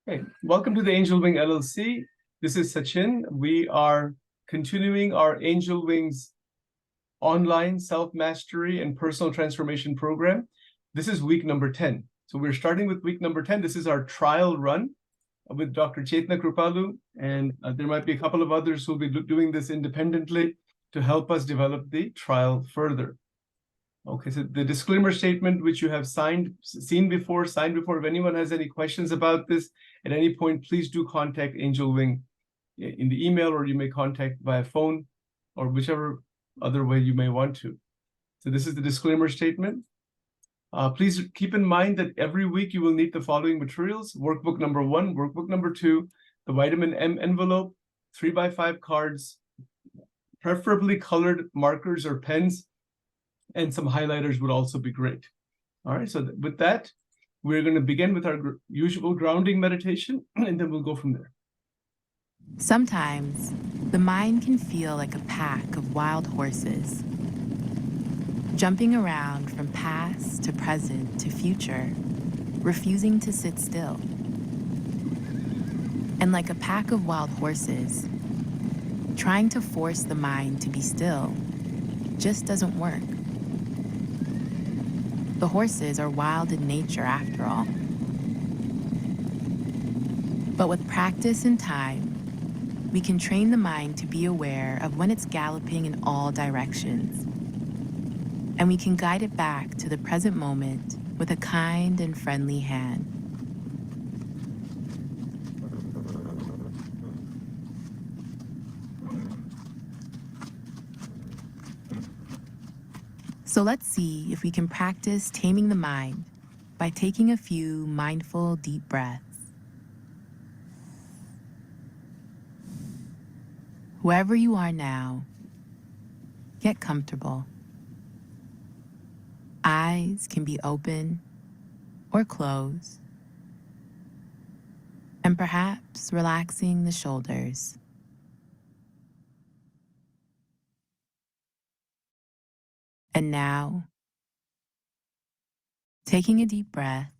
Hey, welcome to the Angel Wing LLC. This is Sachin. We are continuing our Angel Wings online self-mastery and personal transformation program. This is week number 10. So we're starting with week number 10. This is our trial run with Dr. Chetna Kripalu, and there might be a couple of others who will be doing this independently to help us develop the trial further. Okay, so the disclaimer statement, which you have signed before. If anyone has any questions about this at any point, please do contact Angel Wing in the email, or you may contact via phone, or whichever other way you may want to. So this is the disclaimer statement. Please keep in mind that every week you will need the following materials: workbook number 1, workbook number 2, the vitamin M envelope, 3x5 cards, preferably colored markers or pens, and some highlighters would also be great. All right, so with that, we're going to begin with our usual grounding meditation, and then we'll go from there. Sometimes, the mind can feel like a pack of wild horses, jumping around from past to present to future, refusing to sit still. And like a pack of wild horses, trying to force the mind to be still just doesn't work. The horses are wild in nature after all. But with practice and time, we can train the mind to be aware of when it's galloping in all directions. And we can guide it back to the present moment with a kind and friendly hand. So let's see if we can practice taming the mind by taking a few mindful, deep breaths. Wherever you are now, get comfortable. Eyes can be open or closed, and perhaps relaxing the shoulders. And now, taking a deep breath,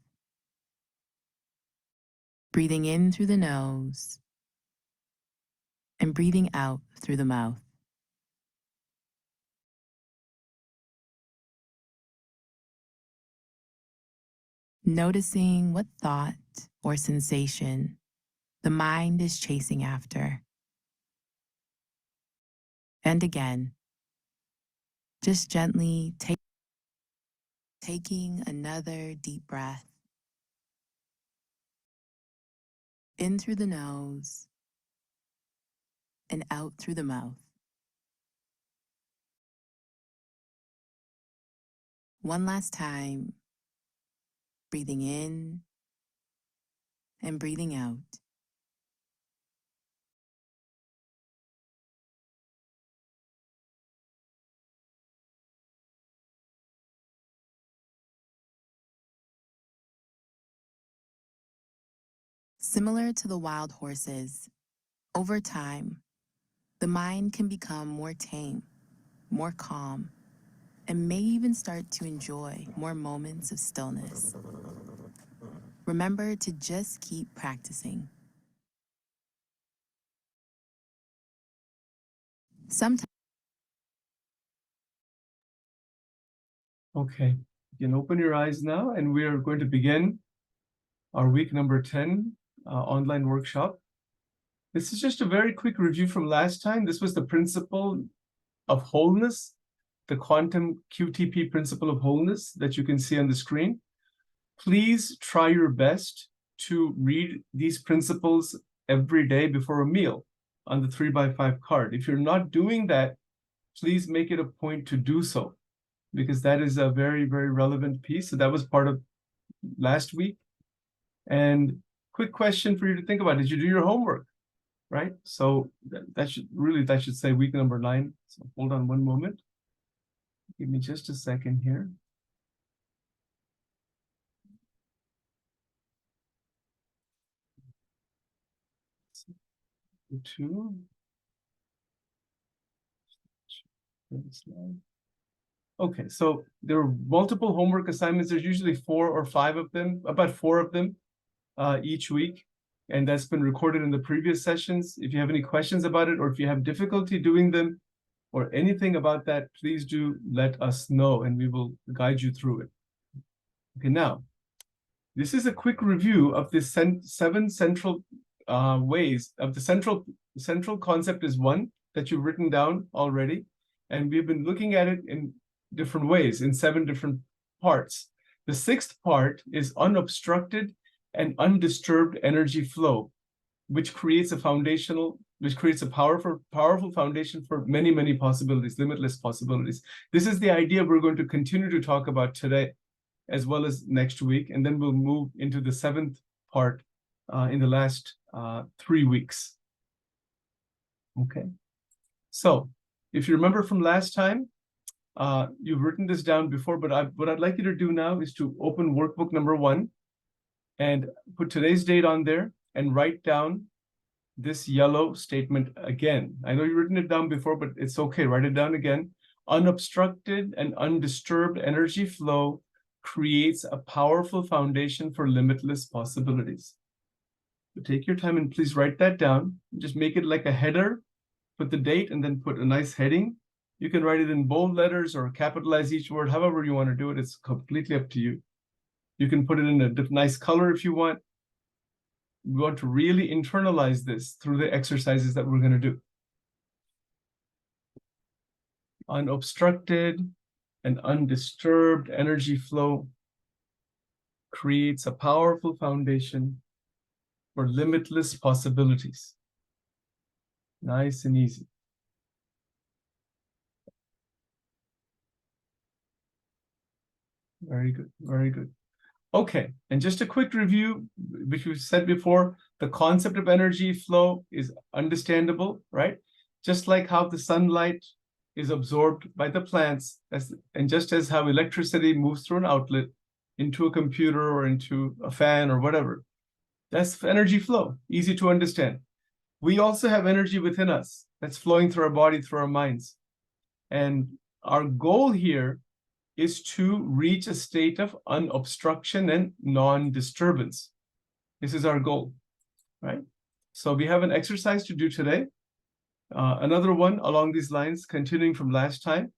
breathing in through the nose, and breathing out through the mouth. Noticing what thought or sensation the mind is chasing after. And again, just gently taking another deep breath. In through the nose and out through the mouth. One last time, breathing in and breathing out. Similar to the wild horses, over time, the mind can become more tame, more calm, and may even start to enjoy more moments of stillness. Remember to just keep practicing. Sometimes. Okay, you can open your eyes now, and we are going to begin our week number 10 online workshop. This is just a very quick review from last time. This was the principle of wholeness, the quantum QTP principle of wholeness that you can see on the screen. Please try your best to read these principles every day before a meal on the 3x5 card. If you're not doing that, please make it a point to do so, because that is a very, very relevant piece. So that was part of last week. And quick question for you to think about: did you do your homework? Right? So that should say week number 9. So hold on one moment. Give me just a second here. Two. Okay, so there are multiple homework assignments. There's usually 4 or 5 of them, about 4 of them each week. and that's been recorded in the previous sessions. If you have any questions about it, or if you have difficulty doing them, or anything about that, please do let us know, and we will guide you through it. Okay, now, this is a quick review of the 7 central ways of the central concept is one that you've written down already, and we've been looking at it in different ways, in 7 different parts. The 6th part is unobstructed and undisturbed energy flow, which creates a powerful foundation for many, many possibilities, limitless possibilities. This is the idea we're going to continue to talk about today, as well as next week, and then we'll move into the 7th part in the last 3 weeks. Okay, so if you remember from last time, you've written this down before, but what I'd like you to do now is to open workbook number 1 and put today's date on there and write down this yellow statement again. I know you've written it down before, but it's okay, write it down again. Unobstructed and undisturbed energy flow creates a powerful foundation for limitless possibilities. So take your time and please write that down. Just make it like a header, put the date, and then put a nice heading. You can write it in bold letters or capitalize each word, however you want to do it. It's completely up to you. You can put it in a nice color if you want. We want to really internalize this through the exercises that we're going to do. Unobstructed and undisturbed energy flow creates a powerful foundation for limitless possibilities. Nice and easy. Very good, very good. Okay, and just a quick review, which we've said before, the concept of energy flow is understandable, right? Just like how the sunlight is absorbed by the plants, and just as how electricity moves through an outlet into a computer or into a fan or whatever. That's energy flow, easy to understand. We also have energy within us that's flowing through our body, through our minds. And our goal here is to reach a state of unobstruction and non-disturbance. This is our goal, right? So we have an exercise to do today. Another one along these lines, continuing from last time.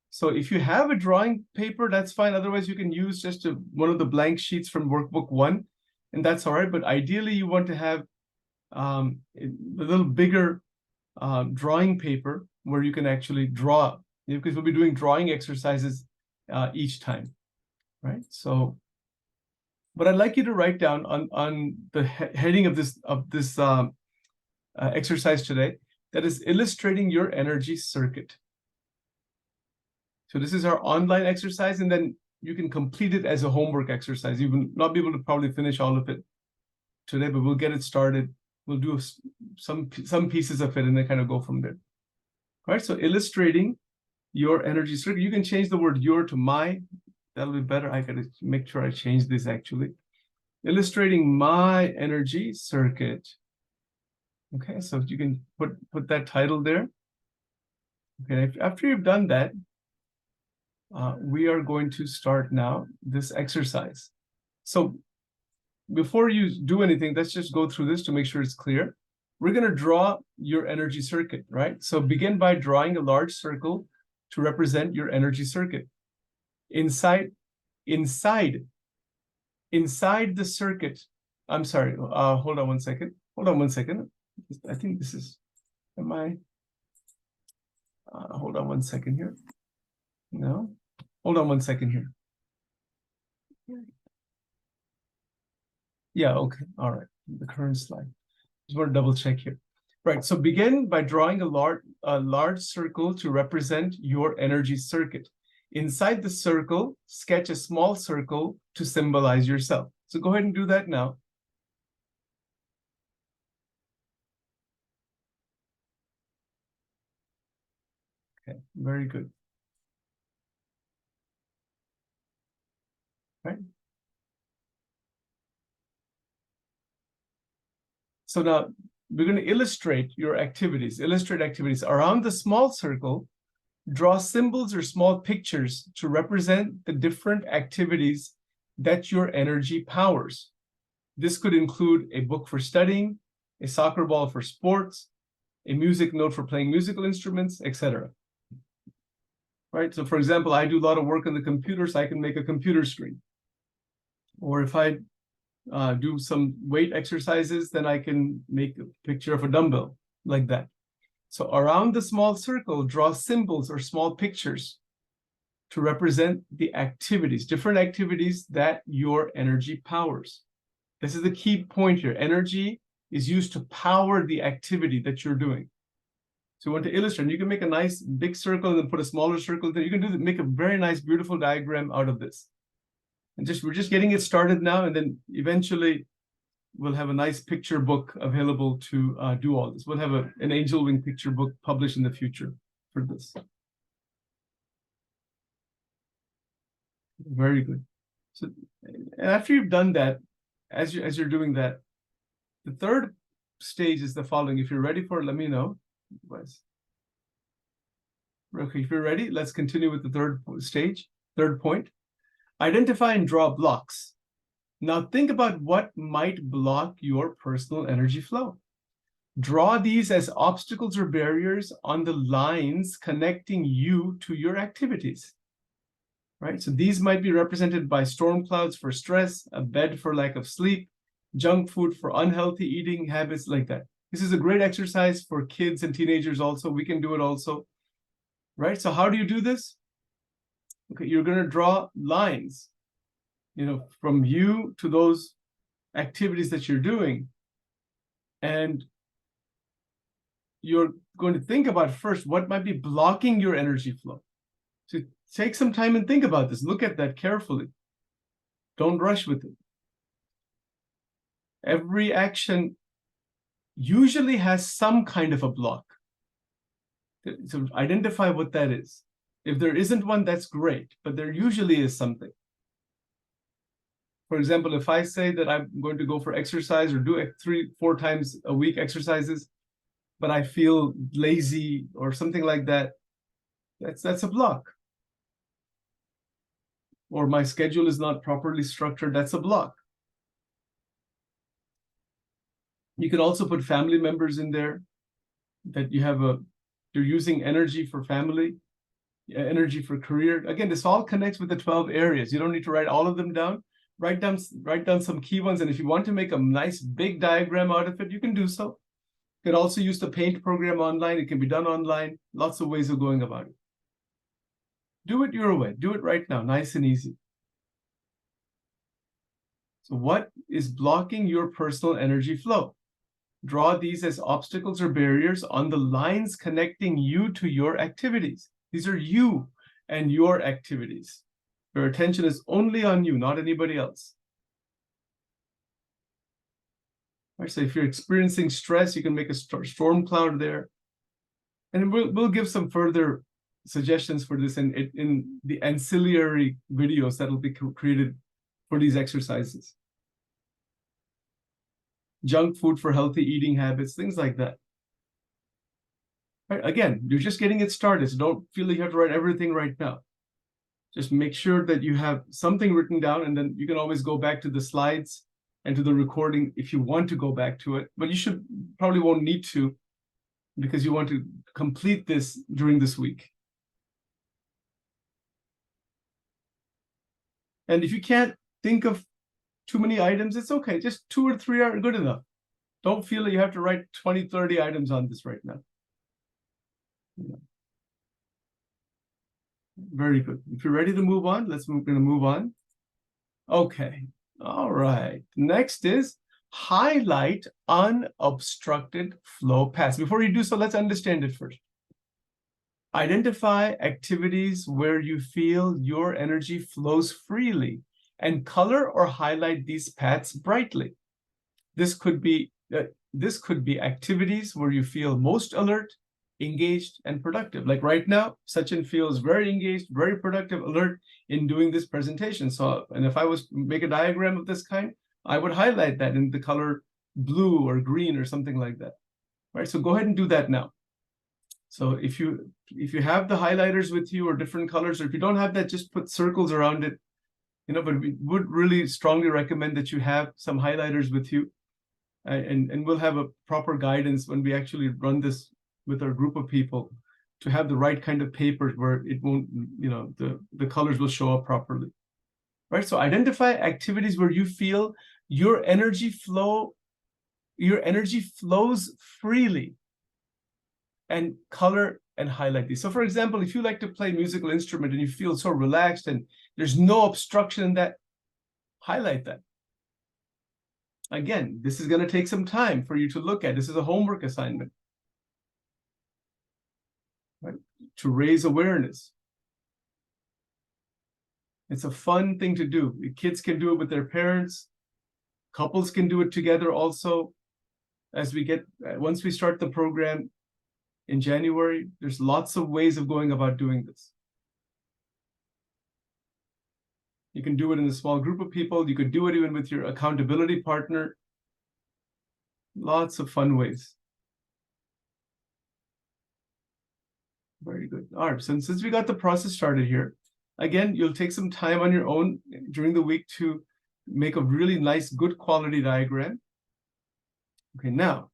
So if you have a drawing paper, that's fine. Otherwise, you can use just one of the blank sheets from workbook 1, and that's all right. But ideally, you want to have a little bigger drawing paper where you can actually draw, because we'll be doing drawing exercises each time, right? So, but I'd like you to write down on the heading of this exercise today, that is illustrating your energy circuit. So this is our online exercise, and then you can complete it as a homework exercise. You will not be able to probably finish all of it today, but we'll get it started. We'll do some pieces of it and then kind of go from there. All right, so illustrating your energy circuit. You can change the word your to my. That'll be better. I gotta make sure I change this actually. Illustrating my energy circuit. Okay, so you can put that title there. Okay, after you've done that, we are going to start now this exercise. So before you do anything, let's just go through this to make sure it's clear. We're going to draw your energy circuit, right? So begin by drawing a large circle to represent your energy circuit. Inside the circuit, I'm sorry, hold on one second. I think this is, hold on one second here. No, hold on one second here. Yeah, okay, all right, the current slide. Just want to double check here. Right, so begin by drawing a large circle to represent your energy circuit. Inside the circle, sketch a small circle to symbolize yourself. So go ahead and do that now. Okay, very good. Right. So now we're going to illustrate your activities, around the small circle. Draw symbols or small pictures to represent the different activities that your energy powers. This could include a book for studying, a soccer ball for sports, a music note for playing musical instruments, etc. Right? So for example, I do a lot of work on the computer, so I can make a computer screen. Or if I do some weight exercises, then I can make a picture of a dumbbell like that. So around the small circle, draw symbols or small pictures to represent the activities, different activities that your energy powers. This is the key point here. Energy is used to power the activity that you're doing. So you want to illustrate, you can make a nice big circle and then put a smaller circle there. You can make a very nice, beautiful diagram out of this. And we're just getting it started now, and then eventually we'll have a nice picture book available to do all this. We'll have an angel wing picture book published in the future for this. Very good. So after you've done that, as you're doing that, the third stage is the following. If you're ready for it, let me know. Okay, if you're ready, let's continue with the third point. Identify and draw blocks. Now think about what might block your personal energy flow. Draw these as obstacles or barriers on the lines connecting you to your activities. Right? So these might be represented by storm clouds for stress, a bed for lack of sleep, junk food for unhealthy eating habits, like that. This is a great exercise for kids and teenagers also. We can do it also. Right? So how do you do this? Okay, you're going to draw lines, from you to those activities that you're doing. And you're going to think about first what might be blocking your energy flow. So take some time and think about this. Look at that carefully. Don't rush with it. Every action usually has some kind of a block. So identify what that is. If there isn't one, that's great, but there usually is something. For example, if I say that I'm going to go for exercise or do 3-4 times a week exercises, but I feel lazy or something like that, that's a block. Or my schedule is not properly structured, that's a block. You can also put family members in there, that you're using energy for family, energy for career. Again, this all connects with the 12 areas. You don't need to write all of them down. Write down some key ones, and if you want to make a nice big diagram out of it, you can do so. You can also use the paint program online. It can be done online. Lots of ways of going about it. Do it your way. Do it right now, nice and easy. So what is blocking your personal energy flow? Draw these as obstacles or barriers on the lines connecting you to your activities. These are you and your activities. Your attention is only on you, not anybody else. All right, so if you're experiencing stress, you can make a storm cloud there. And we'll give some further suggestions for this in the ancillary videos that will be created for these exercises. Junk food for healthy eating habits, things like that. Right, again, you're just getting it started, so don't feel like you have to write everything right now. Just make sure that you have something written down, and then you can always go back to the slides and to the recording if you want to go back to it. But you probably won't need to, because you want to complete this during this week. And if you can't think of too many items, it's okay. Just 2 or 3 are good enough. Don't feel that you have to write 20, 30 items on this right now. Very good. If you're ready to move on, we're going to move on. Okay. All right. Next is highlight unobstructed flow paths. Before you do so, let's understand it first. Identify activities where you feel your energy flows freely and color or highlight these paths brightly. This could be activities where you feel most alert, engaged, and productive. Like right now, Sachin feels very engaged, very productive, alert in doing this presentation. And if I was make a diagram of this kind, I would highlight that in the color blue or green or something like that. Right? So go ahead and do that now. So if you have the highlighters with you or different colors, or if you don't have that, just put circles around it but we would really strongly recommend that you have some highlighters with you, and we'll have a proper guidance when we actually run this with our group of people to have the right kind of paper where it won't, the colors will show up properly, right? So identify activities where you feel your energy flows freely, and color and highlight these. So for example, if you like to play musical instrument and you feel so relaxed and there's no obstruction in that, highlight that. Again, this is going to take some time for you to look at. This is a homework assignment, right? To raise awareness. It's a fun thing to do. The kids can do it with their parents. Couples can do it together also. Once we start the program in January, there's lots of ways of going about doing this. You can do it in a small group of people. You could do it even with your accountability partner. Lots of fun ways. Very good. All right, so since we got the process started here, again, you'll take some time on your own during the week to make a really nice, good quality diagram. Okay, now,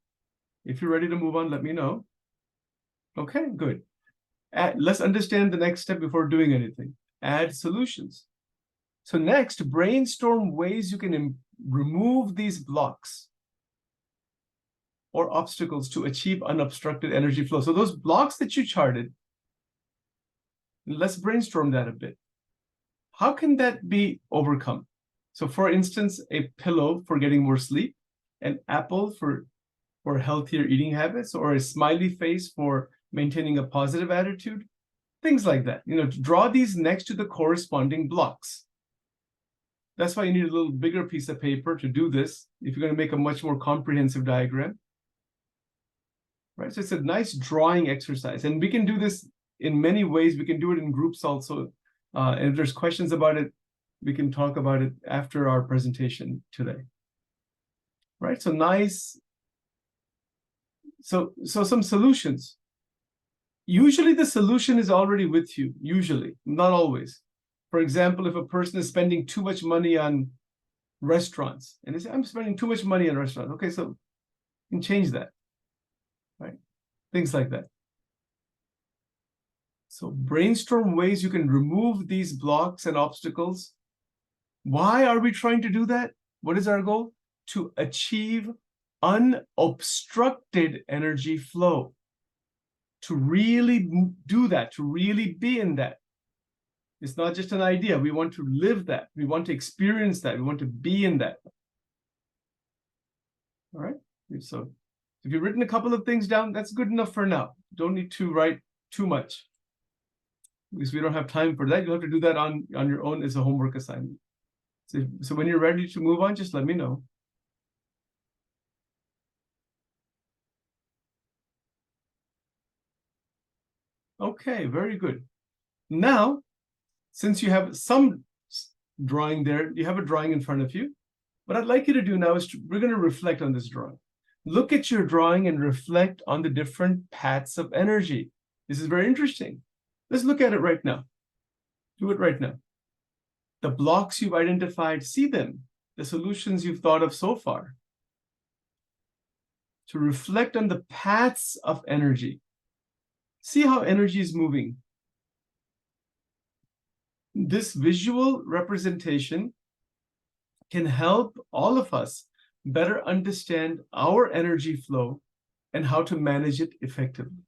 if you're ready to move on, let me know. Okay, good. Let's understand the next step before doing anything. Add solutions. So next, brainstorm ways you can remove these blocks or obstacles to achieve unobstructed energy flow. So those blocks that you charted, let's brainstorm that a bit. How can that be overcome? So for instance, a pillow for getting more sleep, an apple for healthier eating habits, or a smiley face for maintaining a positive attitude, things like that. Draw these next to the corresponding blocks. That's why you need a little bigger piece of paper to do this if you're going to make a much more comprehensive diagram. Right? So it's a nice drawing exercise. And we can do this in many ways. We can do it in groups also. And if there's questions about it, we can talk about it after our presentation today. Right? So nice. So some solutions. Usually the solution is already with you. Usually, not always. For example, if a person is spending too much money on restaurants, and they say, I'm spending too much money on restaurants. Okay, so you can change that, right? Things like that. So brainstorm ways you can remove these blocks and obstacles. Why are we trying to do that? What is our goal? To achieve unobstructed energy flow. To really do that, to really be in that. It's not just an idea. We want to live that. We want to experience that. We want to be in that. All right. So if you've written a couple of things down, that's good enough for now. Don't need to write too much, because we don't have time for that. You'll have to do that on your own as a homework assignment. So when you're ready to move on, just let me know. Okay, very good. Now, since you have some drawing there, you have a drawing in front of you. What I'd like you to do now is we're going to reflect on this drawing. Look at your drawing and reflect on the different paths of energy. This is very interesting. Let's look at it right now. Do it right now. The blocks you've identified, see them. The solutions you've thought of so far. To reflect on the paths of energy. See how energy is moving. This visual representation can help all of us better understand our energy flow and how to manage it effectively.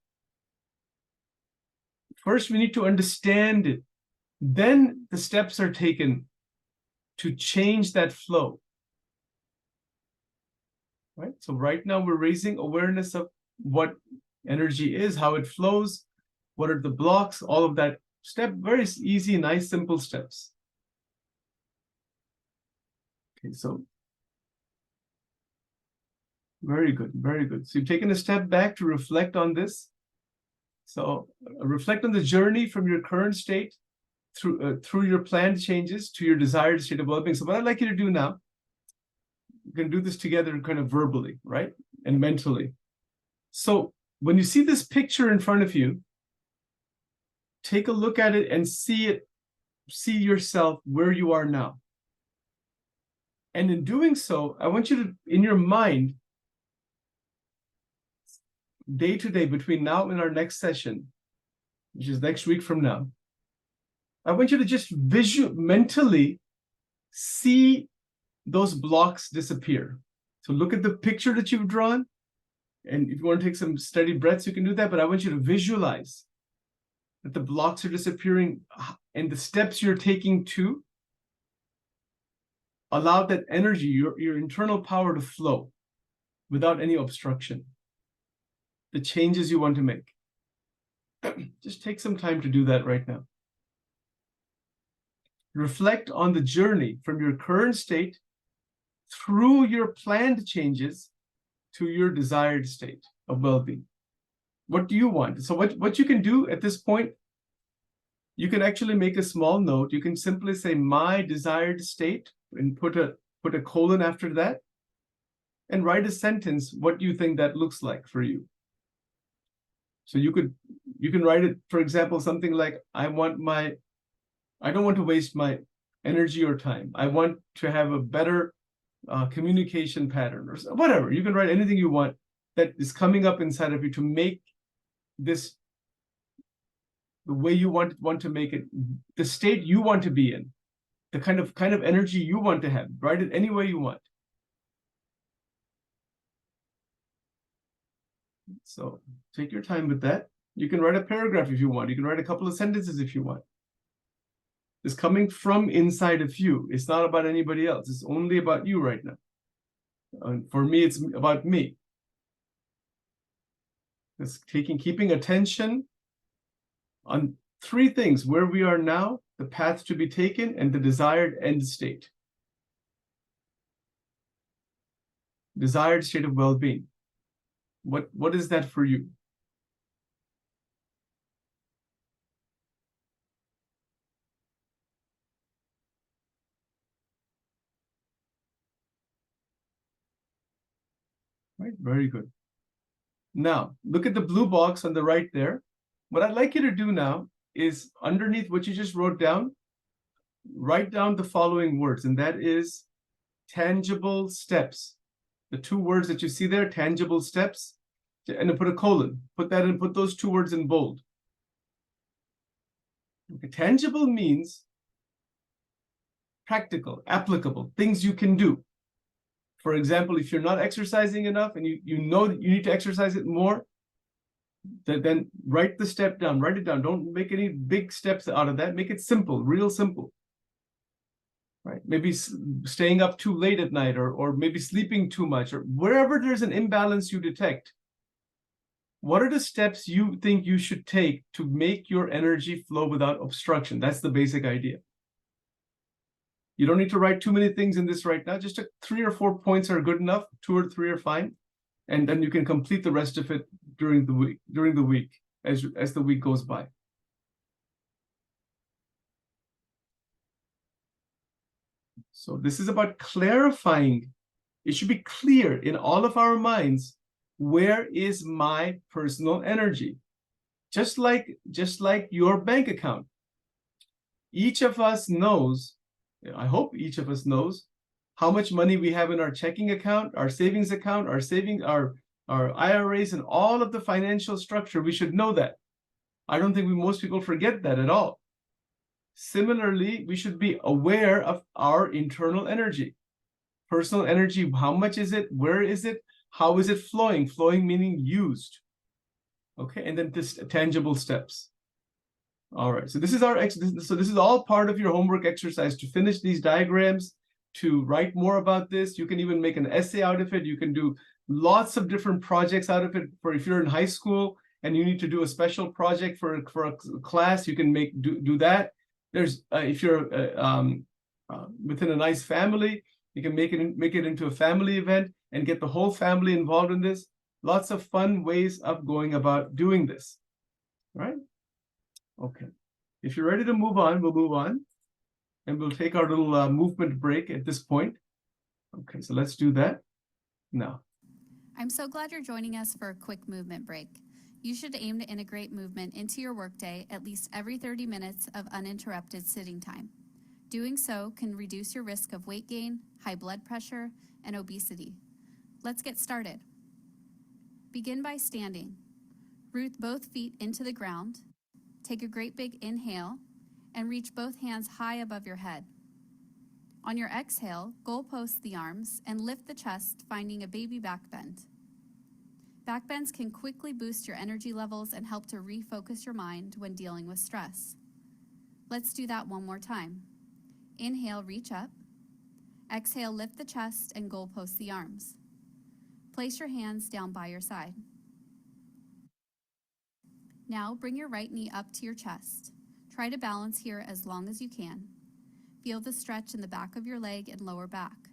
First, we need to understand it. Then the steps are taken to change that flow. Right? So right now we're raising awareness of what energy is, how it flows, what are the blocks, all of that. Very easy, nice, simple steps. Okay, so very good, very good. So you've taken a step back to reflect on this. So reflect on the journey from your current state through your planned changes to your desired state of well-being. So what I'd like you to do now, you can do this together kind of verbally, right? And mentally. So when you see this picture in front of you, take a look at it and see it see yourself where you are now. And in doing so, I want you to, in your mind, day to day, between now and our next session, which is next week from now, I want you to just mentally see those blocks disappear. So look at the picture that you've drawn. And if you want to take some steady breaths, you can do that. But I want you to visualize that the blocks are disappearing and the steps you're taking to allow that energy, your internal power to flow without any obstruction. The changes you want to make. Just take some time to do that right now. Reflect on the journey from your current state through your planned changes to your desired state of well-being. What do you want? So what you can do at this point, you can actually make a small note. You can simply say my desired state and put a colon after that and write a sentence. What do you think that looks like for you? So you can write it, for example, something like, I don't want to waste my energy or time. I want to have a better communication pattern or whatever. You can write anything you want that is coming up inside of you to make this the way you want to make it, the state you want to be in, the kind of energy you want to have. Write it any way you want. So take your time with that. You can write a paragraph if you want. You can write a couple of sentences if you want. It's coming from inside of you. It's not about anybody else. It's only about you right now. And for me, it's about me. It's keeping attention on three things: where we are now, the path to be taken, and the desired end state. Desired state of well-being. What is that for you? Right, very good. Now, look at the blue box on the right there. What I'd like you to do now is, underneath what you just wrote down, write down the following words, and that is tangible steps. The two words that you see there, tangible steps, and then put a colon. Put those two words in bold. Okay, tangible means practical, applicable, things you can do. For example, if you're not exercising enough and you know that you need to exercise it more, then write the step down, write it down. Don't make any big steps out of that. Make it simple, real simple. Right? Maybe staying up too late at night, or maybe sleeping too much, or wherever there's an imbalance you detect. What are the steps you think you should take to make your energy flow without obstruction? That's the basic idea. You don't need to write too many things in this right now. Just 3 or 4 points are good enough. 2 or 3 are fine. And then you can complete the rest of it during the week, as the week goes by. So this is about clarifying. It should be clear in all of our minds, where is my personal energy? Just like your bank account. Each of us knows, I hope each of us knows, how much money we have in our checking account, our savings account, our IRAs, and all of the financial structure. We should know that. I don't think most people forget that at all. Similarly, we should be aware of our internal energy. Personal energy, how much is it? Where is it? How is it flowing? Flowing meaning used. Okay, and then this tangible steps. All right, so this is all part of your homework exercise, to finish these diagrams, to write more about this. You can even make an essay out of it. You can do lots of different projects out of it. For if you're in high school and you need to do a special project for a class, you can do that. There's if you're within a nice family, you can make it into a family event and get the whole family involved in this. Lots of fun ways of going about doing this. Right? Okay. If you're ready to move on, we'll move on. And we'll take our little movement break at this point. Okay, so let's do that now. I'm so glad you're joining us for a quick movement break. You should aim to integrate movement into your workday at least every 30 minutes of uninterrupted sitting time. Doing so can reduce your risk of weight gain, high blood pressure, and obesity. Let's get started. Begin by standing. Root both feet into the ground. Take a great big inhale and reach both hands high above your head. On your exhale, goalpost the arms and lift the chest, finding a baby back bend. Back bends can quickly boost your energy levels and help to refocus your mind when dealing with stress. Let's do that one more time. Inhale, reach up. Exhale, lift the chest and goalpost the arms. Place your hands down by your side. Now bring your right knee up to your chest. Try to balance here as long as you can. Feel the stretch in the back of your leg and lower back.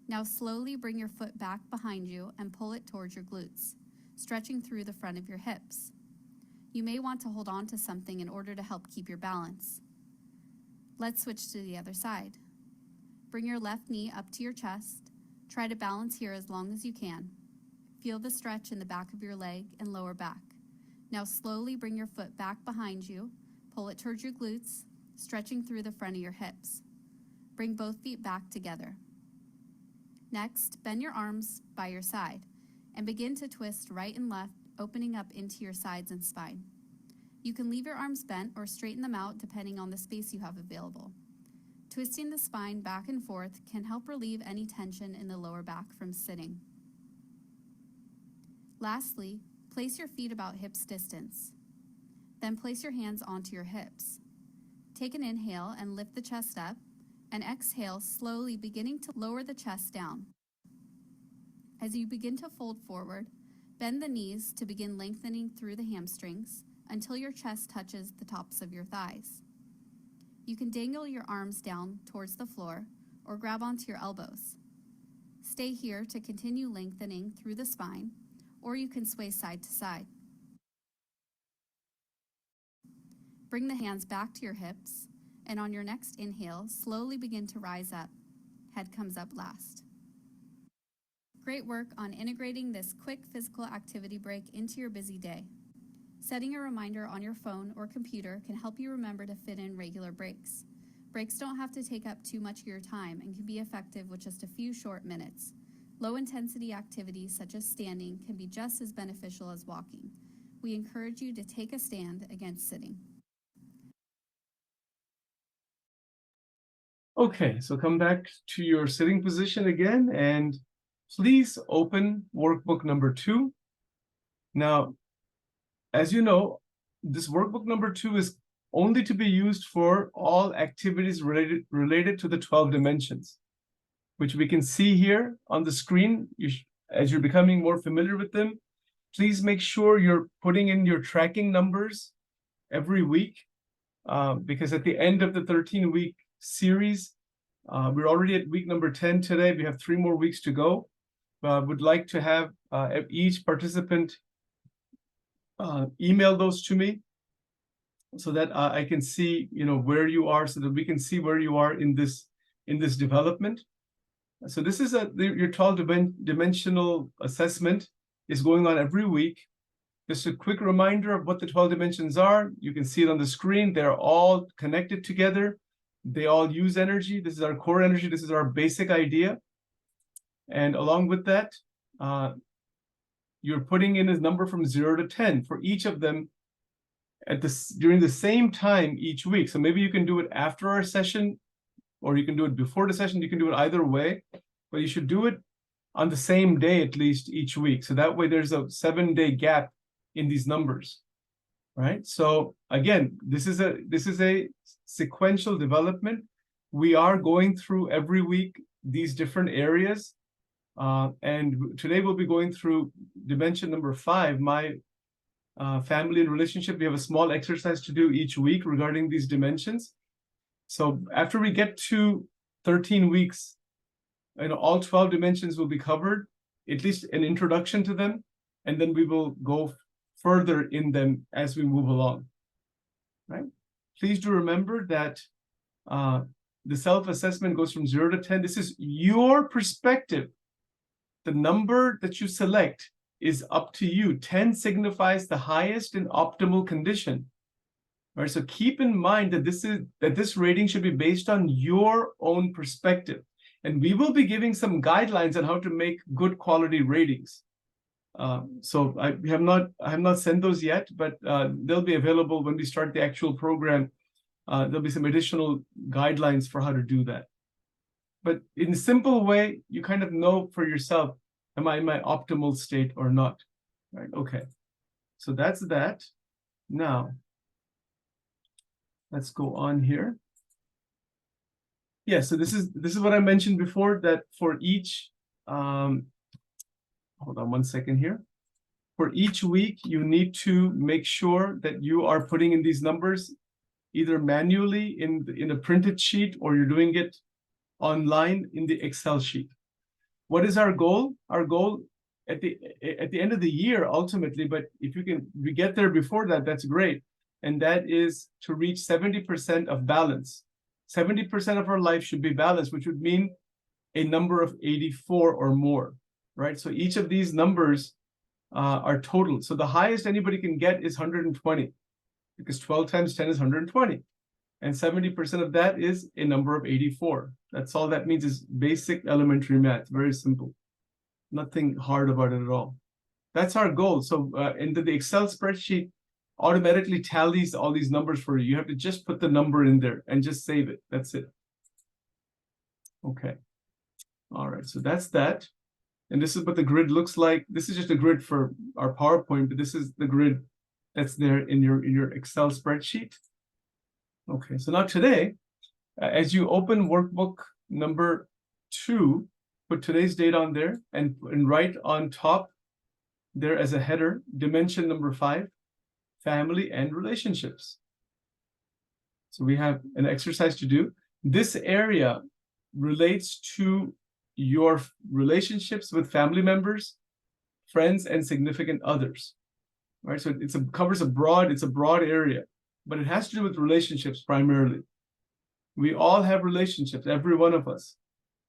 Now slowly bring your foot back behind you and pull it towards your glutes, stretching through the front of your hips. You may want to hold on to something in order to help keep your balance. Let's switch to the other side. Bring your left knee up to your chest. Try to balance here as long as you can. Feel the stretch in the back of your leg and lower back. Now slowly bring your foot back behind you, pull it towards your glutes, stretching through the front of your hips. Bring both feet back together. Next, bend your arms by your side and begin to twist right and left, opening up into your sides and spine. You can leave your arms bent or straighten them out depending on the space you have available. Twisting the spine back and forth can help relieve any tension in the lower back from sitting. Lastly, place your feet about hips distance. Then place your hands onto your hips. Take an inhale and lift the chest up, and exhale, slowly beginning to lower the chest down. As you begin to fold forward, bend the knees to begin lengthening through the hamstrings until your chest touches the tops of your thighs. You can dangle your arms down towards the floor or grab onto your elbows. Stay here to continue lengthening through the spine, or you can sway side to side. Bring the hands back to your hips, and on your next inhale, slowly begin to rise up. Head comes up last. Great work on integrating this quick physical activity break into your busy day. Setting a reminder on your phone or computer can help you remember to fit in regular breaks. Breaks don't have to take up too much of your time and can be effective with just a few short minutes. Low-intensity activities such as standing can be just as beneficial as walking. We encourage you to take a stand against sitting. Okay, so come back to your sitting position again, and please open workbook number 2. Now, as you know, this workbook number 2 is only to be used for all activities related to the 12 dimensions, which we can see here on the screen. As you're becoming more familiar with them, please make sure you're putting in your tracking numbers every week, because at the end of the 13-week series, we're already at week number 10 today. We have 3 more weeks to go. Would like to have each participant email those to me so that I can see, where you are, so that we can see where you are in this development. So this is your 12-dimensional assessment is going on every week. Just a quick reminder of what the 12 dimensions are. You can see it on the screen. They're all connected together. They all use energy. This is our core energy. This is our basic idea. And along with that, you're putting in a number from 0 to 10 for each of them during the same time each week. So maybe you can do it after our session, or you can do it before the session. You can do it either way, but you should do it on the same day at least each week. So that way there's a 7-day gap in these numbers, right? So again, this is a sequential development. We are going through every week these different areas. And today we'll be going through dimension number 5, my family and relationship. We have a small exercise to do each week regarding these dimensions. So after we get to 13 weeks, all 12 dimensions will be covered, at least an introduction to them, and then we will go further in them as we move along, right? Please do remember that the self-assessment goes from 0 to 10. This is your perspective. The number that you select is up to you. 10 signifies the highest and optimal condition. All right, so keep in mind that this rating should be based on your own perspective. And we will be giving some guidelines on how to make good quality ratings. So I have not sent those yet, but they'll be available when we start the actual program. There'll be some additional guidelines for how to do that. But in a simple way, you kind of know for yourself, am I in my optimal state or not? Right? Okay. So that's that. Now, let's go on here. Yeah, so this is what I mentioned before, that for each hold on one second here. For each week, you need to make sure that you are putting in these numbers either manually in a printed sheet, or you're doing it online in the Excel sheet. What is our goal? Our goal at the end of the year, ultimately, but if we get there before that, that's great. And that is to reach 70% of balance. 70% of our life should be balanced, which would mean a number of 84 or more, right? So each of these numbers are total. So the highest anybody can get is 120, because 12 times 10 is 120. And 70% of that is a number of 84. That's all that means, is basic elementary math. Very simple. Nothing hard about it at all. That's our goal. So into the Excel spreadsheet automatically tallies all these numbers for you. You have to just put the number in there and just save it. That's it. Okay. All right. So that's that. And this is what the grid looks like. This is just a grid for our PowerPoint, but this is the grid that's there in your Excel spreadsheet. Okay, so now today, as you open workbook number 2, put today's date on there, and write on top there as a header, dimension number 5, family and relationships. So we have an exercise to do. This area relates to your relationships with family members, friends, and significant others. Right? So covers a broad area, but it has to do with relationships primarily. We all have relationships, every one of us.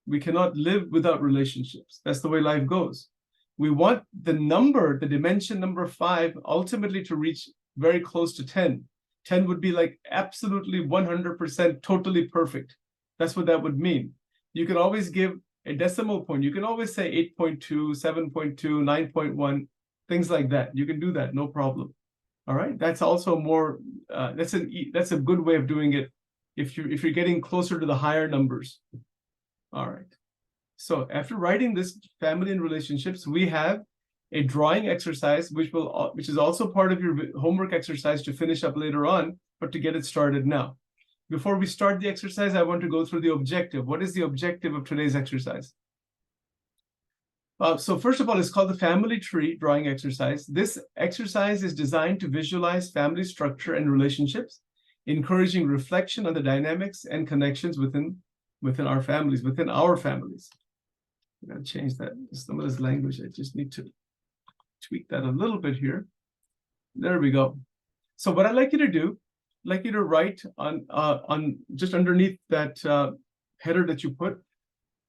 We cannot live without relationships. That's the way life goes. We want the dimension number 5, ultimately to reach very close to 10. 10 would be like absolutely 100% totally perfect. That's what that would mean. You can always give a decimal point. You can always say 8.2, 7.2, 9.1, things like that. You can do that, no problem. All right, that's also more. That's a good way of doing it if you're getting closer to the higher numbers. All right. So after writing this family and relationships, we have a drawing exercise, which is also part of your homework exercise to finish up later on, but to get it started now. Before we start the exercise, I want to go through the objective. What is the objective of today's exercise? So first of all, it's called the family tree drawing exercise. This exercise is designed to visualize family structure and relationships, encouraging reflection on the dynamics and connections within our families, within our families. I'm going to change that. Some of this language, I just need to tweak that a little bit here. There we go. So what I'd like you to do, I'd like you to write on just underneath that header that you put,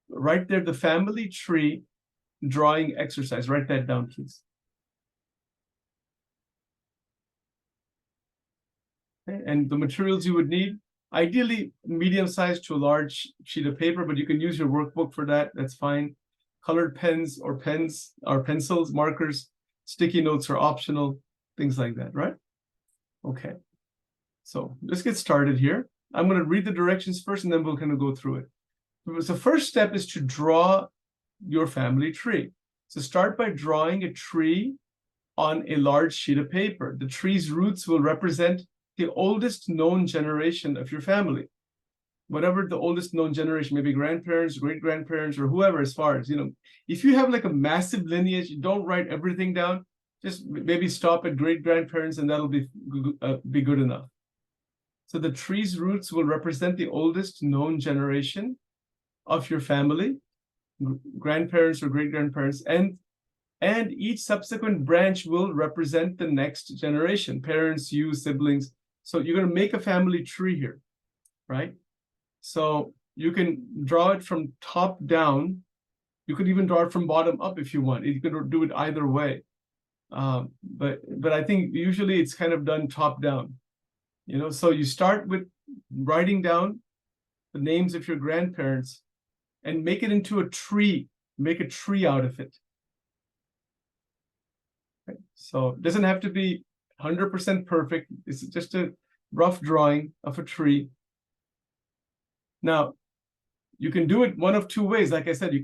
right there, the family tree drawing exercise. Write that down, please. Okay. And the materials you would need, ideally medium-sized to a large sheet of paper, but you can use your workbook for that. That's fine. Colored pens or pencils, markers, sticky notes are optional, things like that, right? Okay. So let's get started here. I'm going to read the directions first, and then we'll kind of go through it. So the first step is to draw your family tree. So start by drawing a tree on a large sheet of paper. The tree's roots will represent the oldest known generation of your family. Whatever the oldest known generation, maybe grandparents, great-grandparents, or whoever, as far as, if you have like a massive lineage, you don't write everything down, just maybe stop at great-grandparents, and that'll be good enough. So the tree's roots will represent the oldest known generation of your family, grandparents or great-grandparents, and each subsequent branch will represent the next generation, parents, you, siblings. So you're going to make a family tree here, right? So you can draw it from top down. You could even draw it from bottom up if you want. You could do it either way. But I think usually it's kind of done top down, you know. So you start with writing down the names of your grandparents and make it into a tree. Make a tree out of it. Okay? So it doesn't have to be 100% perfect. It's just a rough drawing of a tree. Now, you can do it one of two ways. Like I said, you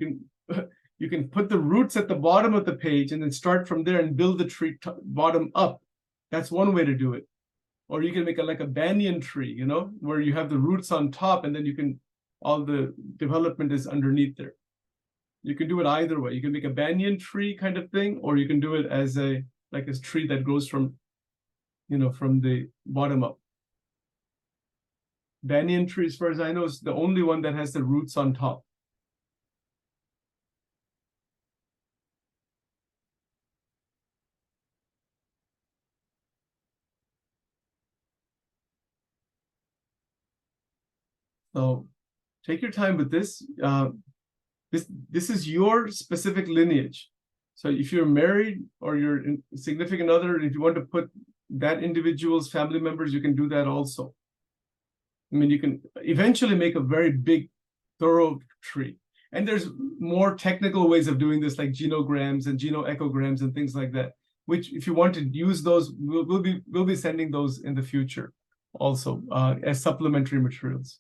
can put the roots at the bottom of the page and then start from there and build the tree bottom up. That's one way to do it. Or you can make it like a banyan tree, you know, where you have the roots on top and then you can, all the development is underneath there. You can do it either way. You can make a banyan tree kind of thing, or you can do it as a tree that grows from, you know, from the bottom up. Banyan tree, as far as I know, is the only one that has the roots on top. So take your time with this. This is your specific lineage. So if you're married or your significant other, if you want to put that individual's family members, you can do that also. I mean, you can eventually make a very big, thorough tree. And there's more technical ways of doing this, like genograms and genoechograms and things like that, which if you want to use those, we'll be sending those in the future also as supplementary materials.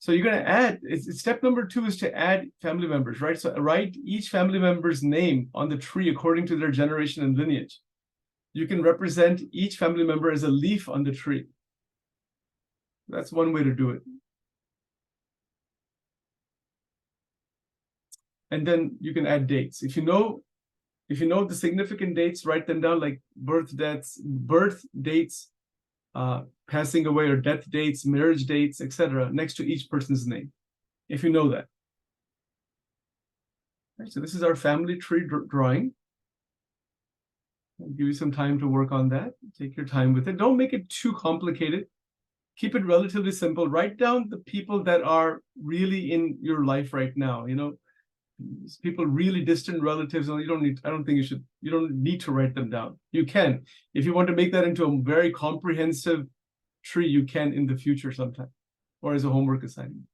So you're going to add, step number 2 is to add family members, right? So write each family member's name on the tree according to their generation and lineage. You can represent each family member as a leaf on the tree. That's one way to do it. And then you can add dates. If you know the significant dates, write them down, like birth dates, passing away or death dates, marriage dates, etc., next to each person's name, if you know that. Right, so this is our family tree drawing. I'll give you some time to work on that. Take your time with it. Don't make it too complicated. Keep it relatively simple. Write down the people that are really in your life right now. You know, people really distant relatives. You don't need. I don't think you don't need to write them down. You can, if you want to make that into a very comprehensive tree, you can in the future sometime, or as a homework assignment.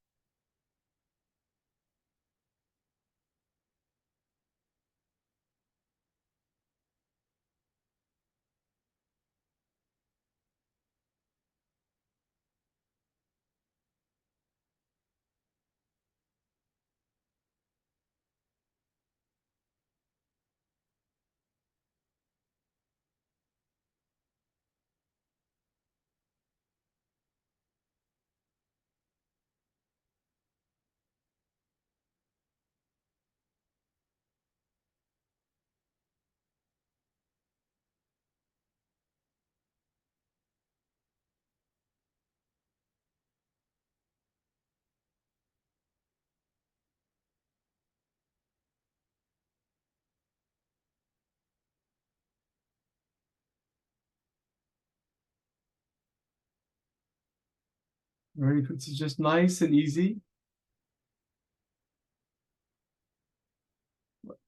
Very good. It's just nice and easy.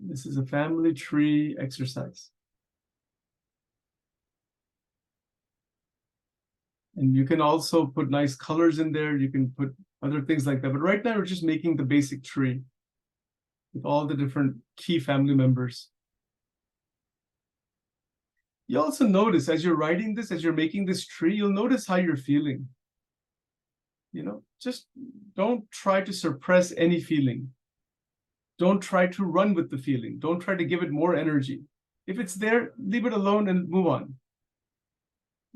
This is a family tree exercise. And you can also put nice colors in there. You can put other things like that. But right now, we're just making the basic tree with all the different key family members. You also notice as you're writing this, as you're making this tree, you'll notice how you're feeling. You know, just don't try to suppress any feeling. Don't try to run with the feeling. Don't try to give it more energy. If it's there, leave it alone and move on.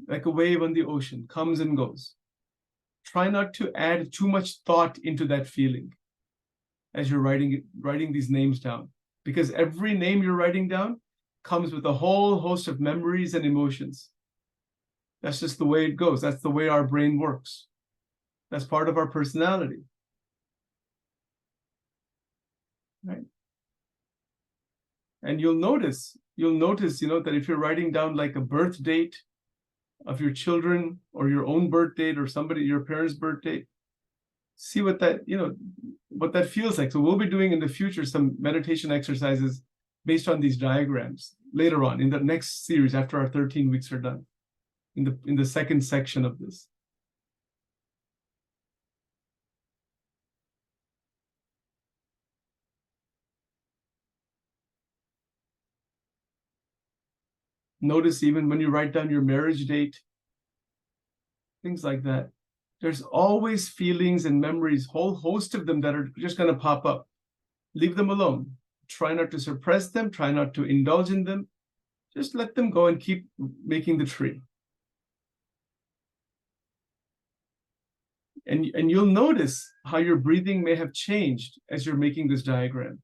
Like a wave on the ocean, comes and goes. Try not to add too much thought into that feeling as you're writing these names down, because every name you're writing down comes with a whole host of memories and emotions. That's just the way it goes. That's the way our brain works. That's part of our personality. Right? And you'll notice, you know, that if you're writing down like a birth date of your children or your own birth date or your parents' birth date, see what that, what that feels like. So we'll be doing in the future some meditation exercises based on these diagrams later on in the next series after our 13 weeks are done, in the second section of this. Notice even when you write down your marriage date, things like that, there's always feelings and memories, whole host of them that are just going to pop up. Leave them alone. Try not to suppress them. Try not to indulge in them. Just let them go and keep making the tree. And you'll notice how your breathing may have changed as you're making this diagram.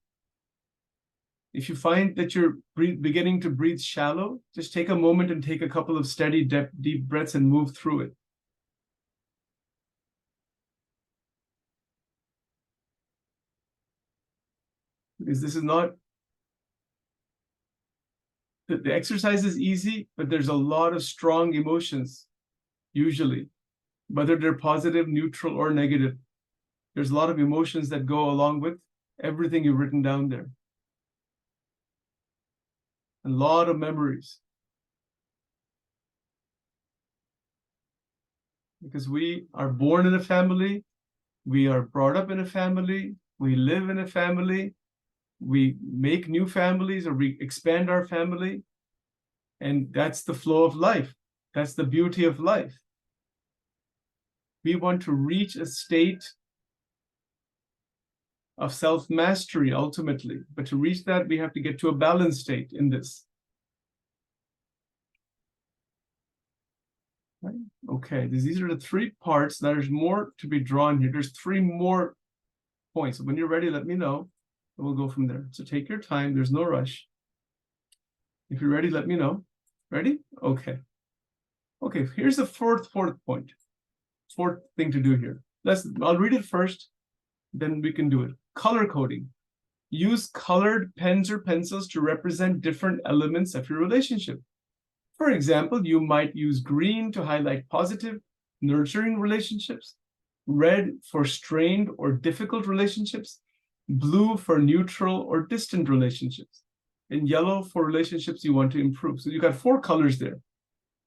If you find that you're beginning to breathe shallow, just take a moment and take a couple of steady, deep breaths and move through it. Because this is not, the exercise is easy, but there's a lot of strong emotions, usually, whether they're positive, neutral, or negative. There's a lot of emotions that go along with everything you've written down there. A lot of memories. Because we are born in a family, we are brought up in a family, we live in a family, we make new families or we expand our family, and that's the flow of life. That's the beauty of life. We want to reach a state of self-mastery ultimately, but to reach that, we have to get to a balanced state in this. Right? Okay, these are the three parts. There's more to be drawn here. There's three more points. When you're ready, let me know. We'll go from there. So take your time. There's no rush. If you're ready, let me know. Ready? Okay. Okay, here's the fourth point. Fourth thing to do here. I'll read it first, then we can do it. Color coding. Use colored pens or pencils to represent different elements of your relationship. For example, you might use green to highlight positive, nurturing relationships, red for strained or difficult relationships, blue for neutral or distant relationships, and yellow for relationships you want to improve. So you got 4 colors there,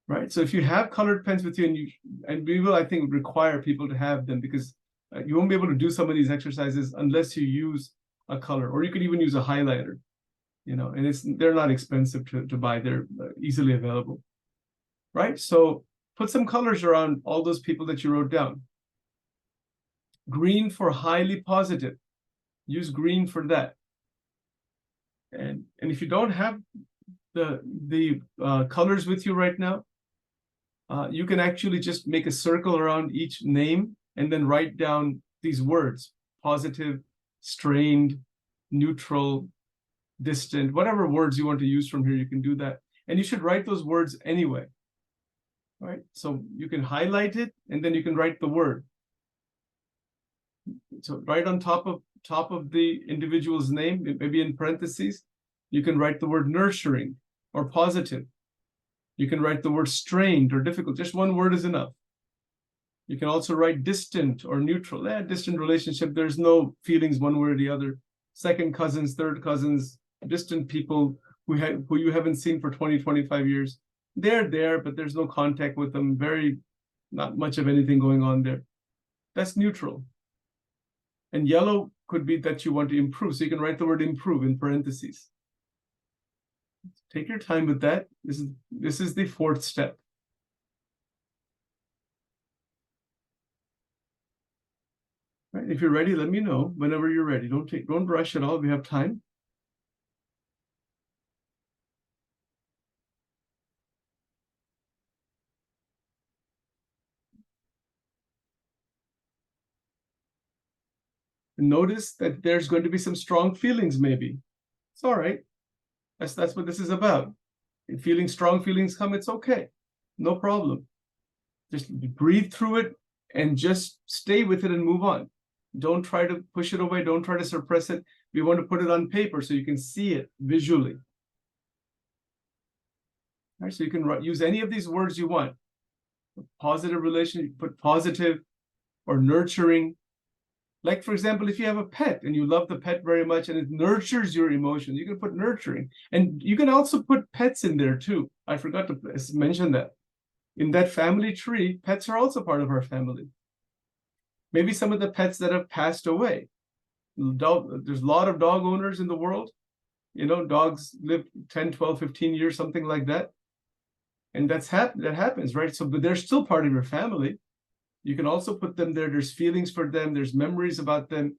right? So if you have colored pens with you, and we will, I think, require people to have them, because you won't be able to do some of these exercises unless you use a color, or you could even use a highlighter, and they're not expensive to buy. They're easily available, right? So put some colors around all those people that you wrote down. Green for highly positive. Use green for that. And if you don't have the colors with you right now, you can actually just make a circle around each name and then write down these words: positive, strained, neutral, distant, whatever words you want to use from here, you can do that. And you should write those words anyway, right? So you can highlight it and then you can write the word. So right on top of the individual's name, maybe in parentheses, you can write the word nurturing or positive. You can write the word strained or difficult. Just one word is enough. You can also write distant or neutral. Distant relationship, there's no feelings one way or the other. Second cousins, third cousins, distant people who you haven't seen for 20, 25 years. They're there, but there's no contact with them. Not much of anything going on there. That's neutral. And yellow could be that you want to improve. So you can write the word improve in parentheses. Take your time with that. This is the 4th step. Right? If you're ready, let me know whenever you're ready. Don't rush at all. We have time. Notice that there's going to be some strong feelings, maybe. It's all right. That's what this is about. If strong feelings come, it's okay. No problem. Just breathe through it and just stay with it and move on. Don't try to push it away. Don't try to suppress it. We want to put it on paper so you can see it visually. All right, so you can use any of these words you want. Positive relation, put positive or nurturing. Like, for example, if you have a pet and you love the pet very much and it nurtures your emotions, you can put nurturing. And you can also put pets in there too. I forgot to mention that. In that family tree, pets are also part of our family. Maybe some of the pets that have passed away. There's a lot of dog owners in the world. Dogs live 10, 12, 15 years, something like that. And that happens, right? So, but they're still part of your family. You can also put them there. There's feelings for them. There's memories about them,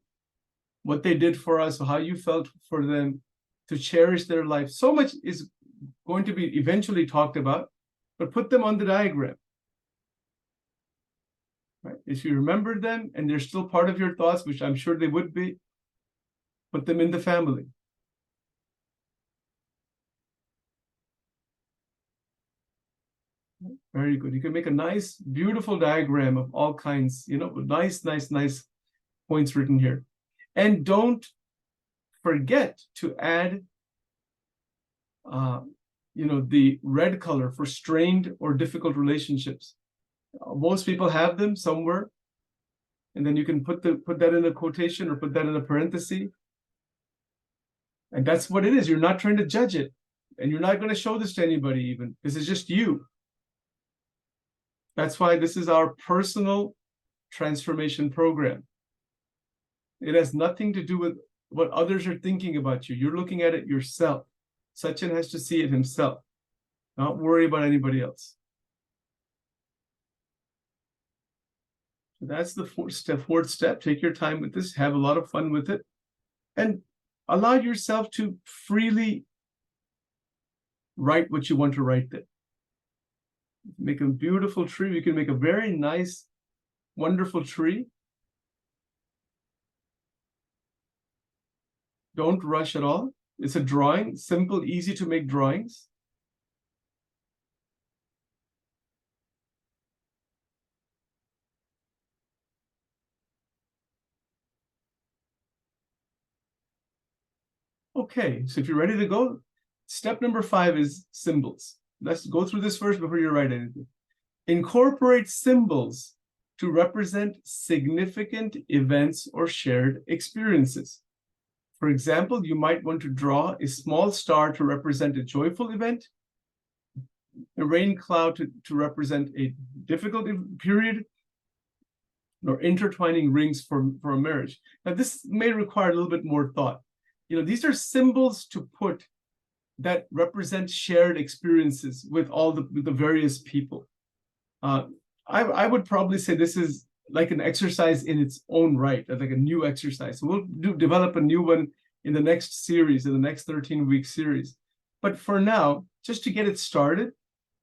what they did for us, how you felt for them, to cherish their life. So much is going to be eventually talked about, but put them on the diagram. Right? If you remember them and they're still part of your thoughts, which I'm sure they would be, put them in the family. Very good. You can make a nice, beautiful diagram of all kinds, with nice points written here. And don't forget to add, the red color for strained or difficult relationships. Most people have them somewhere. And then you can put that in a quotation or put that in a parenthesis. And that's what it is. You're not trying to judge it. And you're not going to show this to anybody even. This is just you. That's why this is our personal transformation program. It has nothing to do with what others are thinking about you. You're looking at it yourself. Sachin has to see it himself, not worry about anybody else. So that's the fourth step. Take your time with this. Have a lot of fun with it. And allow yourself to freely write what you want to write there. Make a beautiful tree. You can make a very nice, wonderful tree. Don't rush at all. It's a drawing, simple, easy to make drawings. Okay, so if you're ready to go, step number 5 is symbols. Let's go through this first before you write anything. Incorporate symbols to represent significant events or shared experiences. For example, you might want to draw a small star to represent a joyful event, a rain cloud to represent a difficult period, or intertwining rings for a marriage. Now, this may require a little bit more thought. These are symbols to put that represent shared experiences with all the various people. I would probably say this is like an exercise in its own right, like a new exercise. So we'll develop a new one in the next series, in the next 13-week series. But for now, just to get it started,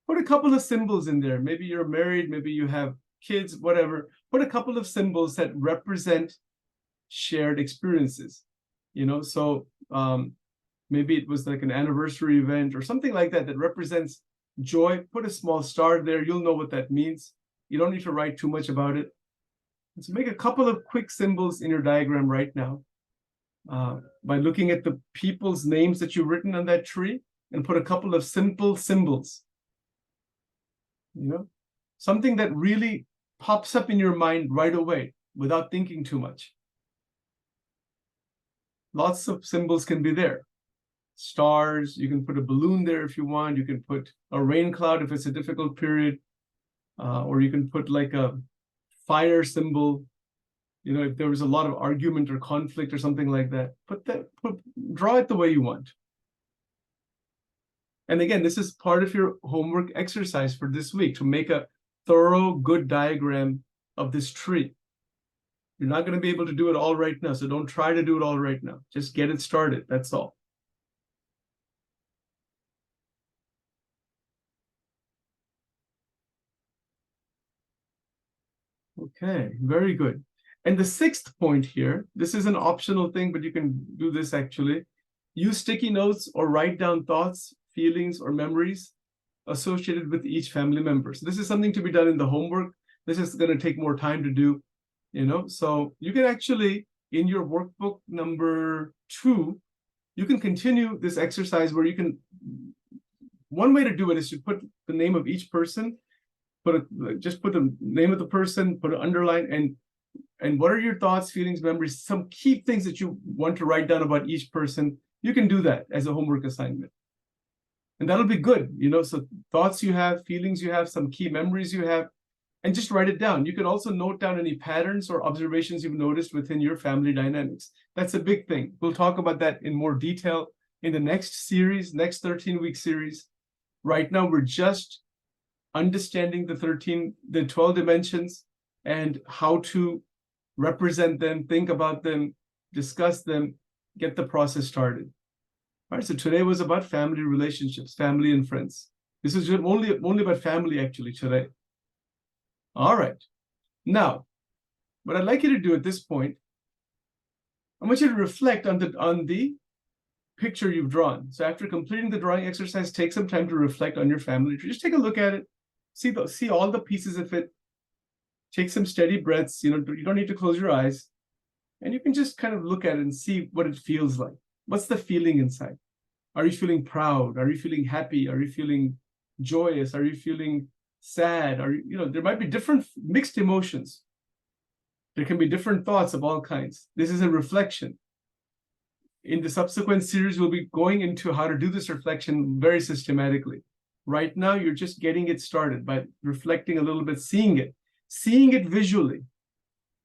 put a couple of symbols in there. Maybe you're married, maybe you have kids, whatever. Put a couple of symbols that represent shared experiences. So maybe it was like an anniversary event or something like that represents joy. Put a small star there. You'll know what that means. You don't need to write too much about it. So make a couple of quick symbols in your diagram right now by looking at the people's names that you've written on that tree, and put a couple of simple symbols. Something that really pops up in your mind right away without thinking too much. Lots of symbols can be there. Stars, you can put a balloon there if you want. You can put a rain cloud if it's a difficult period. Or you can put like a fire symbol. If there was a lot of argument or conflict or something like that, draw it the way you want. And again, this is part of your homework exercise for this week, to make a thorough, good diagram of this tree. You're not going to be able to do it all right now, so don't try to do it all right now. Just get it started, that's all. Okay, very good. And the 6th point here, this is an optional thing, but you can do this actually. Use sticky notes or write down thoughts, feelings, or memories associated with each family member. So this is something to be done in the homework. This is going to take more time to do, So you can actually, in your workbook number 2, you can continue this exercise where you can, one way to do it is to put the name of each person, just put the name of the person, put an underline, and And what are your thoughts, feelings, memories, some key things that you want to write down about each person? You can do that as a homework assignment. And that'll be good, so thoughts you have, feelings you have, some key memories you have, and just write it down. You can also note down any patterns or observations you've noticed within your family dynamics. That's a big thing. We'll talk about that in more detail in the next series, next 13-week series. Right now, we're just understanding the 12 dimensions and how to represent them, think about them, discuss them, get the process started. All right, so today was about family relationships, family and friends. This is only about family actually today. All right. Now, what I'd like you to do at this point, I want you to reflect on the picture you've drawn. So after completing the drawing exercise, take some time to reflect on your family tree. Just take a look at it, see all the pieces of it. Take some steady breaths. You don't need to close your eyes, and you can just kind of look at it and see what it feels like. What's the feeling inside? Are you feeling proud? Are you feeling happy? Are you feeling joyous? Are you feeling sad? There might be different mixed emotions. There can be different thoughts of all kinds. This is a reflection. In the subsequent series, we'll be going into how to do this reflection very systematically. Right now, you're just getting it started by reflecting a little bit, seeing it visually,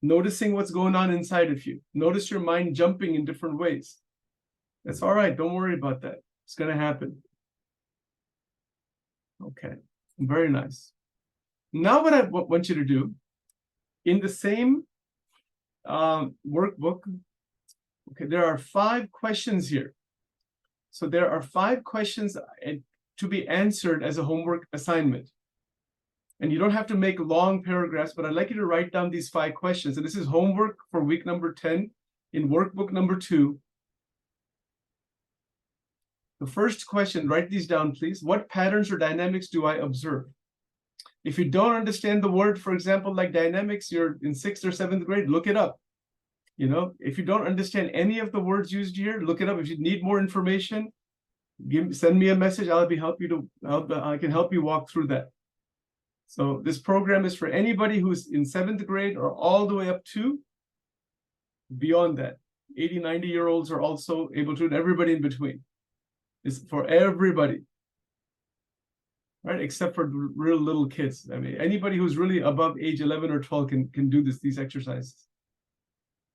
noticing what's going on inside of you. Notice your mind jumping in different ways. That's all right. Don't worry about that. It's going to happen. Okay. Very nice. Now what I want you to do, in the same workbook, okay, there are 5 questions here. So there are 5 questions to be answered as a homework assignment. And you don't have to make long paragraphs, but I'd like you to write down these 5 questions. And this is homework for week number 10 in workbook number 2. The first question, write these down, please. What patterns or dynamics do I observe? If you don't understand the word, for example, like dynamics, you're in 6th or 7th grade, look it up. If you don't understand any of the words used here, look it up. If you need more information, send me a message. I can help you walk through that. So this program is for anybody who's in 7th grade or all the way up to beyond that. 80, 90-year-olds are also able to, and everybody in between. It's for everybody, right? Except for real little kids. I mean, anybody who's really above age 11 or 12 can do these exercises.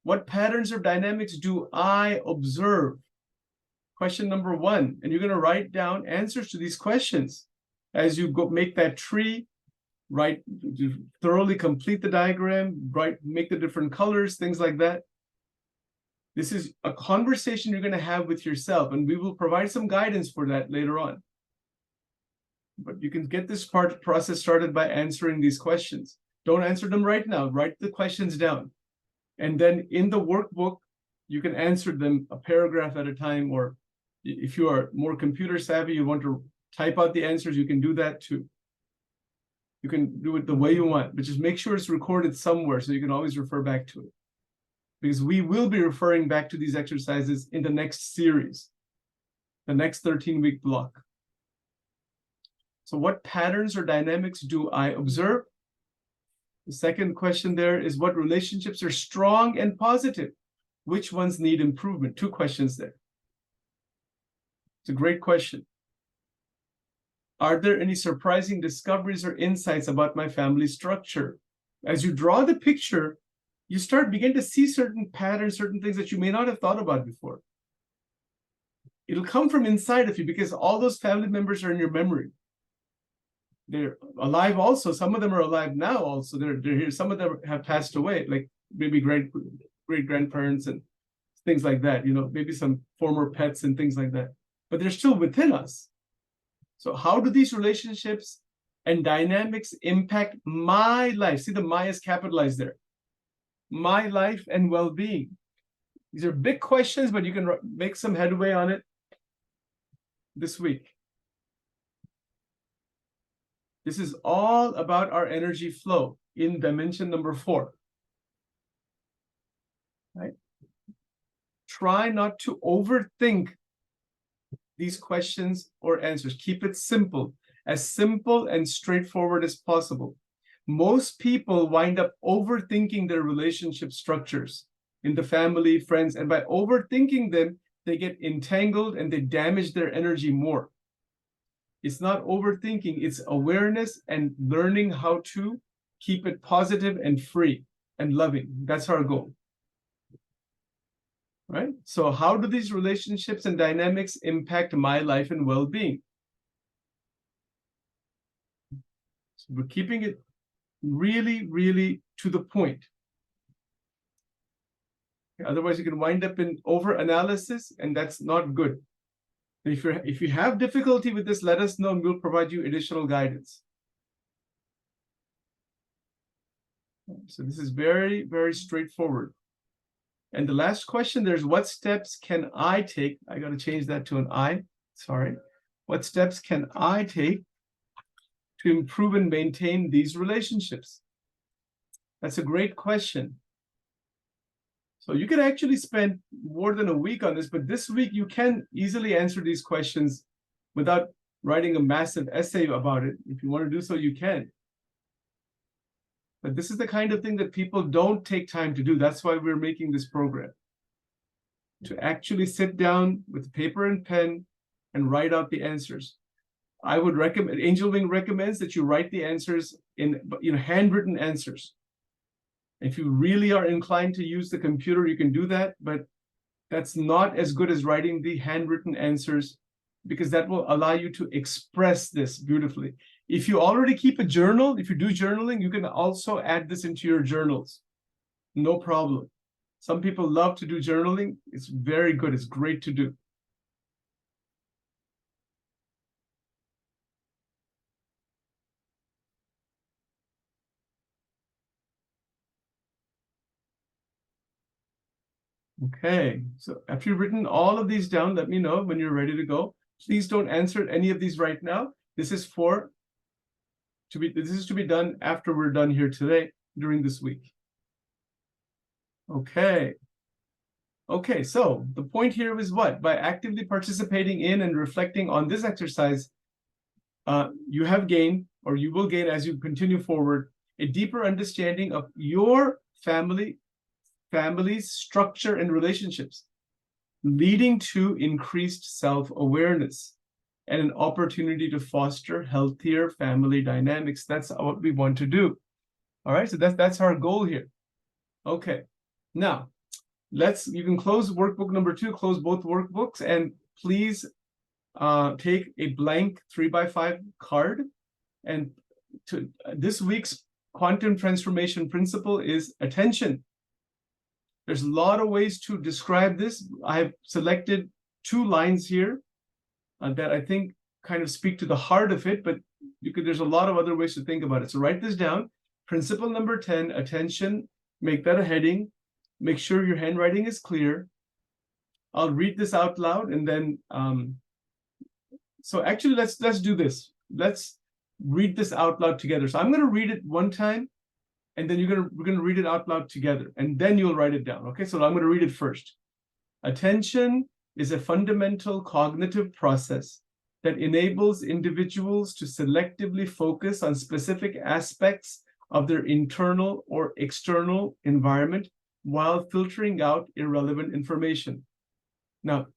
What patterns or dynamics do I observe? Question number 1, and you're going to write down answers to these questions as you go make that tree. Thoroughly complete the diagram, make the different colors, things like that. This is a conversation you're going to have with yourself, and we will provide some guidance for that later on. But you can get this process started by answering these questions. Don't answer them right now. Write the questions down. And then in the workbook, you can answer them a paragraph at a time, or if you are more computer savvy, you want to type out the answers, you can do that too. You can do it the way you want, but just make sure it's recorded somewhere so you can always refer back to it. Because we will be referring back to these exercises in the next series, the next 13-week block. So what patterns or dynamics do I observe? The second question there is, what relationships are strong and positive? Which ones need improvement? 2 questions there. It's a great question. Are there any surprising discoveries or insights about my family structure? As you draw the picture, you begin to see certain patterns, certain things that you may not have thought about before. It'll come from inside of you because all those family members are in your memory. They're alive also. Some of them are alive now also. They're here. Some of them have passed away, like maybe great-grandparents and things like that, maybe some former pets and things like that. But they're still within us. So how do these relationships and dynamics impact my life? See, the my is capitalized there. My life and well-being. These are big questions, but you can make some headway on it this week. This is all about our energy flow in dimension number 4. Right? Try not to overthink these questions or answers. Keep it simple, as simple and straightforward as possible. most people wind up overthinking their relationship structures in the family, friends, and by overthinking them, they get entangled and they damage their energy more. It's not overthinking, it's awareness and learning how to keep it positive and free and loving. That's our goal. Right? So how do these relationships and dynamics impact my life and well-being? So we're keeping it really, really to the point. Otherwise, you can wind up in over-analysis, and that's not good. If you have difficulty with this, let us know, and we'll provide you additional guidance. So this is very, very straightforward. And the last question, there's what steps can I take? I got to change that to an I, sorry. What steps can I take to improve and maintain these relationships? That's a great question. So you could actually spend more than a week on this, but this week you can easily answer these questions without writing a massive essay about it. If you want to do so, you can. But this is the kind of thing that people don't take time to do. That's why we're making this program. To actually sit down with paper and pen and write out the answers. I would recommend, Angel Wing recommends that you write the answers in, handwritten answers. If you really are inclined to use the computer, you can do that, but that's not as good as writing the handwritten answers, because that will allow you to express this beautifully. If you already keep a journal, if you do journaling, you can also add this into your journals. No problem. Some people love to do journaling. It's very good. It's great to do. Okay, so after you've written all of these down, let me know when you're ready to go. Please don't answer any of these right now. This is to be done after we're done here today, during this week. Okay. Okay, so the point here is what? By actively participating in and reflecting on this exercise, you have gained, or you will gain as you continue forward, a deeper understanding of your family's structure and relationships, leading to increased self-awareness and an opportunity to foster healthier family dynamics. That's what we want to do. All right, so that's our goal here. Okay, now you can close workbook number 2, close both workbooks, and please take a blank 3x5 card. And this week's quantum transformation principle is attention. There's a lot of ways to describe this. I have selected 2 lines here that I think kind of speak to the heart of it, but there's a lot of other ways to think about it. So write this down. Principle number 10, attention. Make that a heading. Make sure your handwriting is clear. I'll read this out loud, and then so actually let's do this. Let's read this out loud together. So I'm going to read it one time, and then we're going to read it out loud together, and then you'll write it down. Okay, so I'm going to read it first. Attention is a fundamental cognitive process that enables individuals to selectively focus on specific aspects of their internal or external environment while filtering out irrelevant information. Now,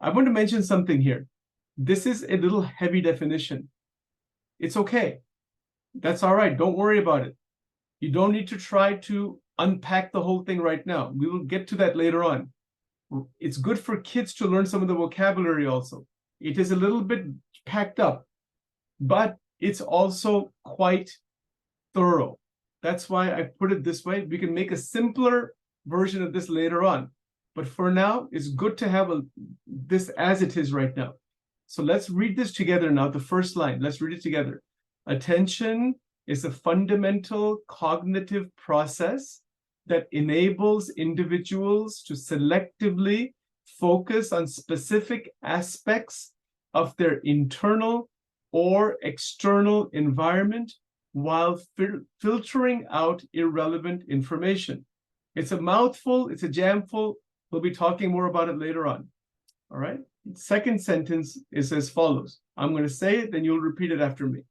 I want to mention something here. This is a little heavy definition. It's okay. That's all right. Don't worry about it. You don't need to try to unpack the whole thing right now. We will get to that later on. It's good for kids to learn some of the vocabulary also. It is a little bit packed up, but it's also quite thorough. That's why I put it this way. We can make a simpler version of this later on. But for now, it's good to have this as it is right now. So let's read this together now, the first line. Let's read it together. Attention is a fundamental cognitive process that enables individuals to selectively focus on specific aspects of their internal or external environment while filtering out irrelevant information. It's a mouthful, it's a jamful. We'll be talking more about it later on. All right. Second sentence is as follows. I'm going to say it, then you'll repeat it after me.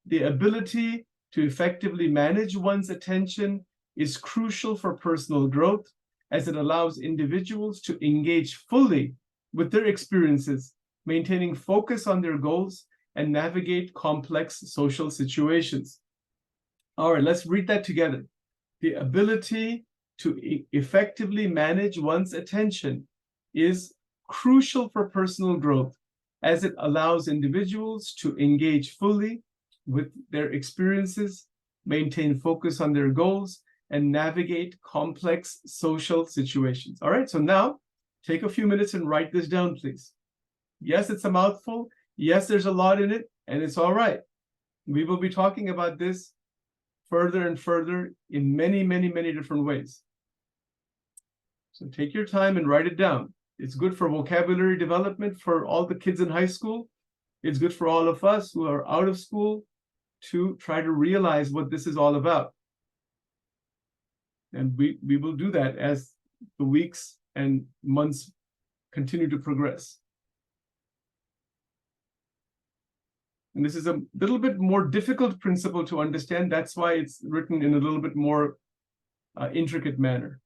The ability to effectively manage one's attention is crucial for personal growth, as it allows individuals to engage fully with their experiences, maintaining focus on their goals, and navigate complex social situations. All right, let's read that together. The ability to effectively manage one's attention is crucial for personal growth, as it allows individuals to engage fully with their experiences, maintain focus on their goals, and navigate complex social situations. All right, so now take a few minutes and write this down, please. Yes, it's a mouthful. Yes, there's a lot in it, and it's all right. We will be talking about this further and further in many, many, many different ways. So take your time and write it down. It's good for vocabulary development for all the kids in high school. It's good for all of us who are out of school to try to realize what this is all about. And we will do that as the weeks and months continue to progress. And this is a little bit more difficult principle to understand. That's why it's written in a little bit more intricate manner.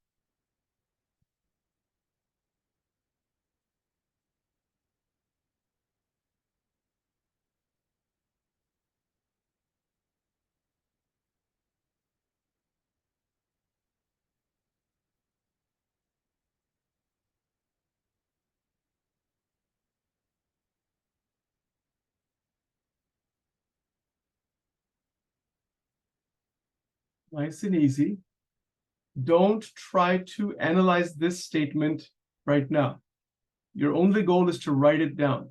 Nice and easy. Don't try to analyze this statement right now. Your only goal is to write it down.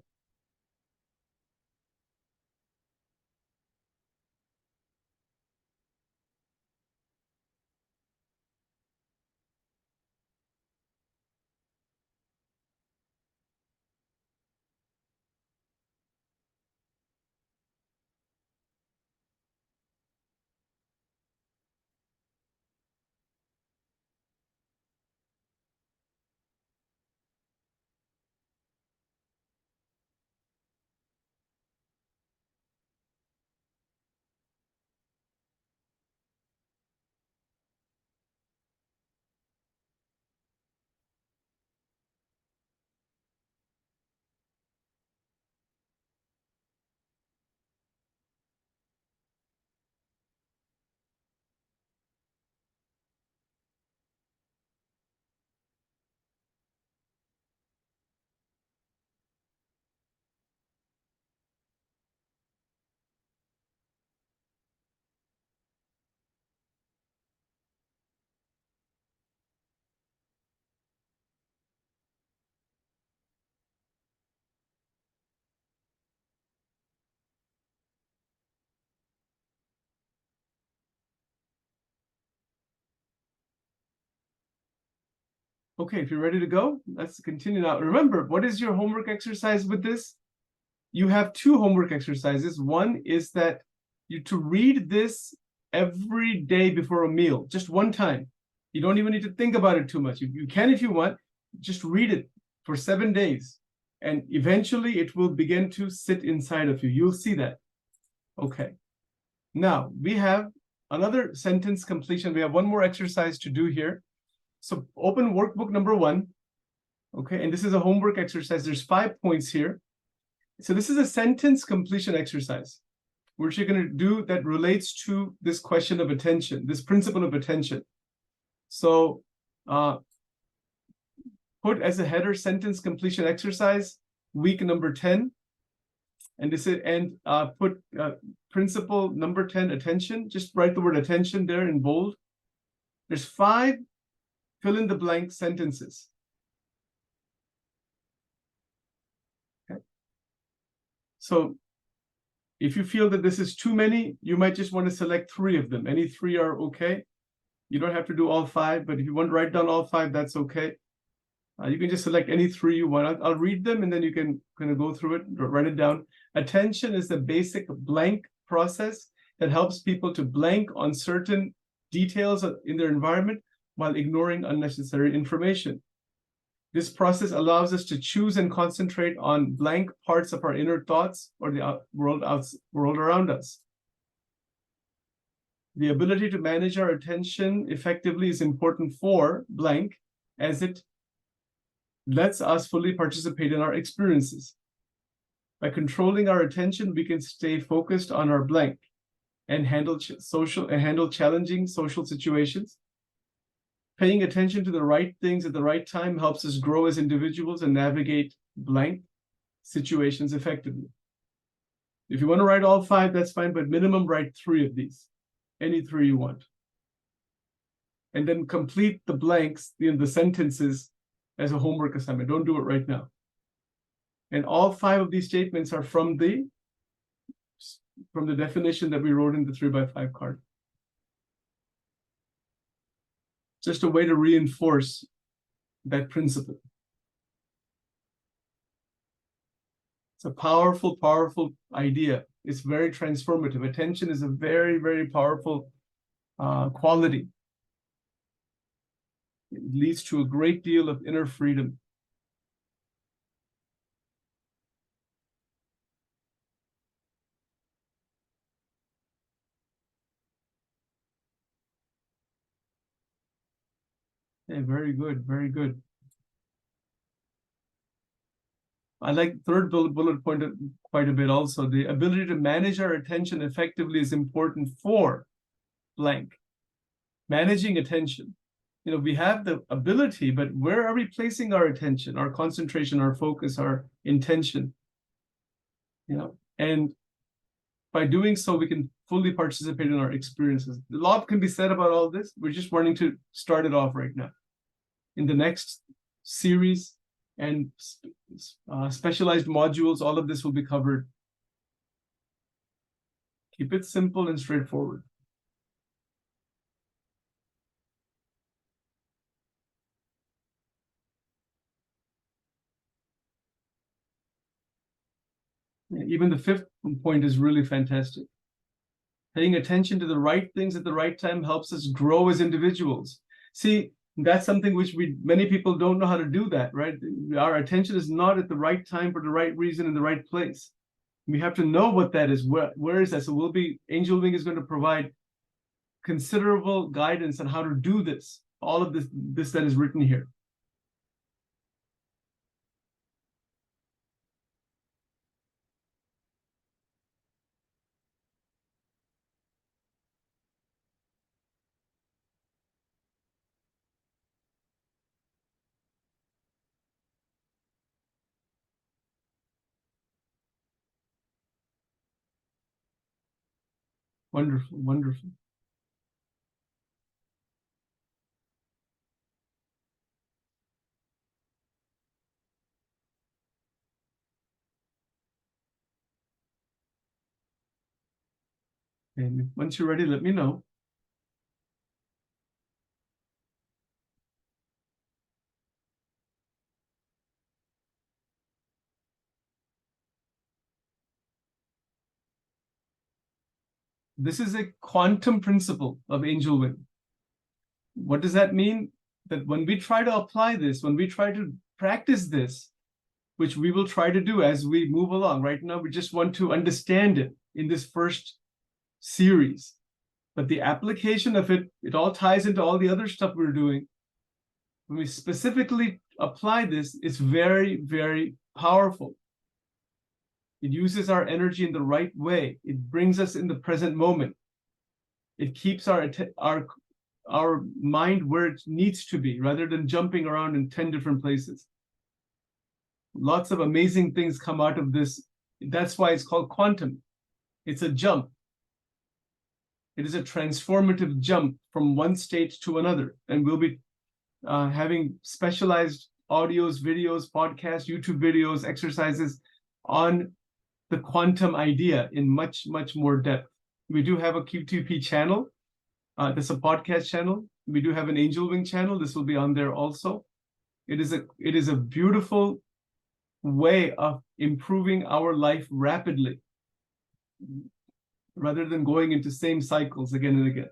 Okay, if you're ready to go, let's continue now. Remember, what is your homework exercise with this? You have two homework exercises. One is that you to read this every day before a meal, just one time. You don't even need to think about it too much. You can if you want, just read it for 7 days. And eventually it will begin to sit inside of you. You'll see that. Okay. Now we have another sentence completion. We have one more exercise to do here. So open workbook number 1. Okay, and this is a homework exercise. There's 5 points here. So this is a sentence completion exercise, which you're going to do that relates to this question of attention, this principle of attention. So put as a header sentence completion exercise, week number 10. And this is, and put principle number 10, attention. Just write the word attention there in bold. There's 5 fill in the blank sentences. Okay. So if you feel that this is too many, you might just want to select 3 of them. Any 3 are okay. You don't have to do all 5, but if you want to write down all 5, that's okay. You can just select any 3 you want. I'll read them and then you can kind of go through it, write it down. Attention is the basic blank process that helps people to blank on certain details in their environment while ignoring unnecessary information. This process allows us to choose and concentrate on blank parts of our inner thoughts or the world around us. The ability to manage our attention effectively is important for blank, as it lets us fully participate in our experiences. By controlling our attention, we can stay focused on our blank and handle challenging social situations. Paying attention to the right things at the right time helps us grow as individuals and navigate blank situations effectively. If you want to write all 5, that's fine, but minimum write 3 of these, any 3 you want. And then complete the blanks, the sentences as a homework assignment. Don't do it right now. And all 5 of these statements are from the definition that we wrote in the 3x5 card. Just a way to reinforce that principle. It's a powerful, powerful idea. It's very transformative. Attention is a very, very powerful quality. It leads to a great deal of inner freedom. Okay, very good, very good. I like the third bullet point quite a bit also. The ability to manage our attention effectively is important for blank. Managing attention. We have the ability, but where are we placing our attention, our concentration, our focus, our intention? And by doing so, we can fully participate in our experiences. A lot can be said about all this. We're just wanting to start it off right now. In the next series and specialized modules, all of this will be covered. Keep it simple and straightforward. Even the 5th point is really fantastic. Paying attention to the right things at the right time helps us grow as individuals. See, that's something which many people don't know how to do that, right? Our attention is not at the right time for the right reason in the right place. We have to know what that is. Where is that? So Angel Wing is going to provide considerable guidance on how to do this. All of this that is written here. Wonderful, wonderful. And once you're ready, let me know. This is a quantum principle of Angel Wing. What does that mean? That when we try to apply this, when we try to practice this, which we will try to do as we move along. Right now, we just want to understand it in this first series. But the application of it all ties into all the other stuff we're doing. When we specifically apply this, it's very, very powerful. It uses our energy in the right way. It brings us in the present moment. It keeps our mind where it needs to be, rather than jumping around in 10 different places. Lots of amazing things come out of this. That's why it's called quantum. It's a jump. It is a transformative jump from one state to another. And we'll be having specialized audios, videos, podcasts, YouTube videos, exercises on the quantum idea in much, much more depth. We do have a Q2P channel. That's a podcast channel. We do have an Angel Wing channel. This will be on there also. It is a beautiful way of improving our life rapidly, rather than going into same cycles again and again.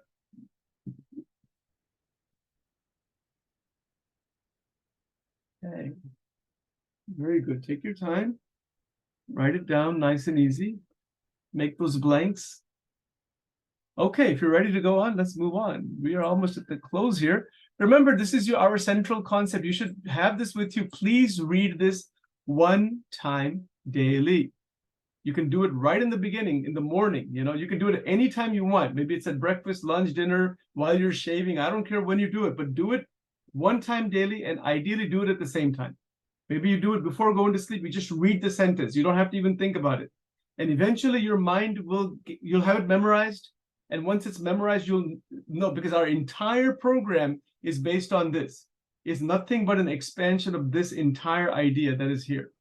Okay. Very good. Take your time. Write it down nice and easy. Make those blanks Okay, if you're ready to go on, let's move on. We are almost at the close here. Remember, this is our central concept. You should have this with you. Please read this one time daily. You can do it right in the beginning, in the morning. You can do it anytime you want. Maybe it's at breakfast, lunch, dinner, while you're shaving. I don't care when you do it, but do it one time daily, and ideally do it at the same time. Maybe you do it before going to sleep. You just read the sentence. You don't have to even think about it. And eventually your mind you'll have it memorized. And once it's memorized, you'll know, because our entire program is based on this. It's nothing but an expansion of this entire idea that is here.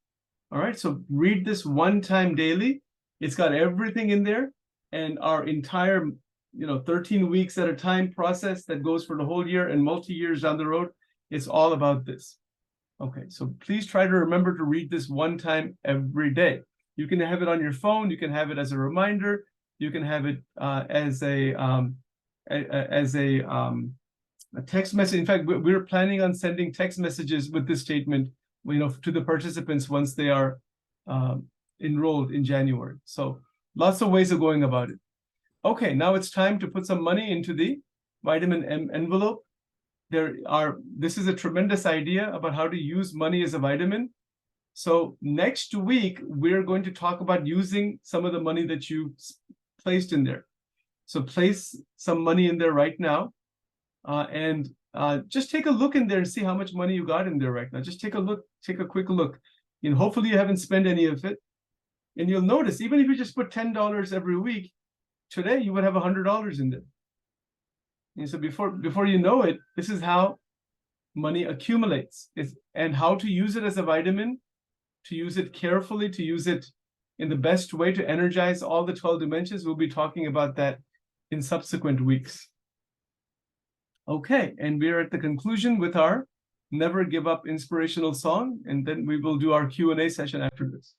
All right, so read this one time daily. It's got everything in there, and our entire 13 weeks at a time process that goes for the whole year and multi-years down the road. It's all about this. Okay, so please try to remember to read this one time every day. You can have it on your phone. You can have it as a reminder. You can have it as a text message. In fact, we're planning on sending text messages with this statement, to the participants once they are enrolled in January. So lots of ways of going about it. Okay, now it's time to put some money into the vitamin M envelope. This is a tremendous idea about how to use money as a vitamin. So next week, we're going to talk about using some of the money that you placed in there. So place some money in there right now, and just take a look in there and see how much money you got in there right now. Just take a quick look. Hopefully you haven't spent any of it. And you'll notice, even if you just put $10 every week, today you would have $100 in there. And so before you know it, this is how money accumulates. And how to use it as a vitamin, to use it carefully, to use it in the best way to energize all the 12 dimensions. We'll be talking about that in subsequent weeks. Okay, and we're at the conclusion with our Never Give Up inspirational song, and then we will do our Q&A session after this.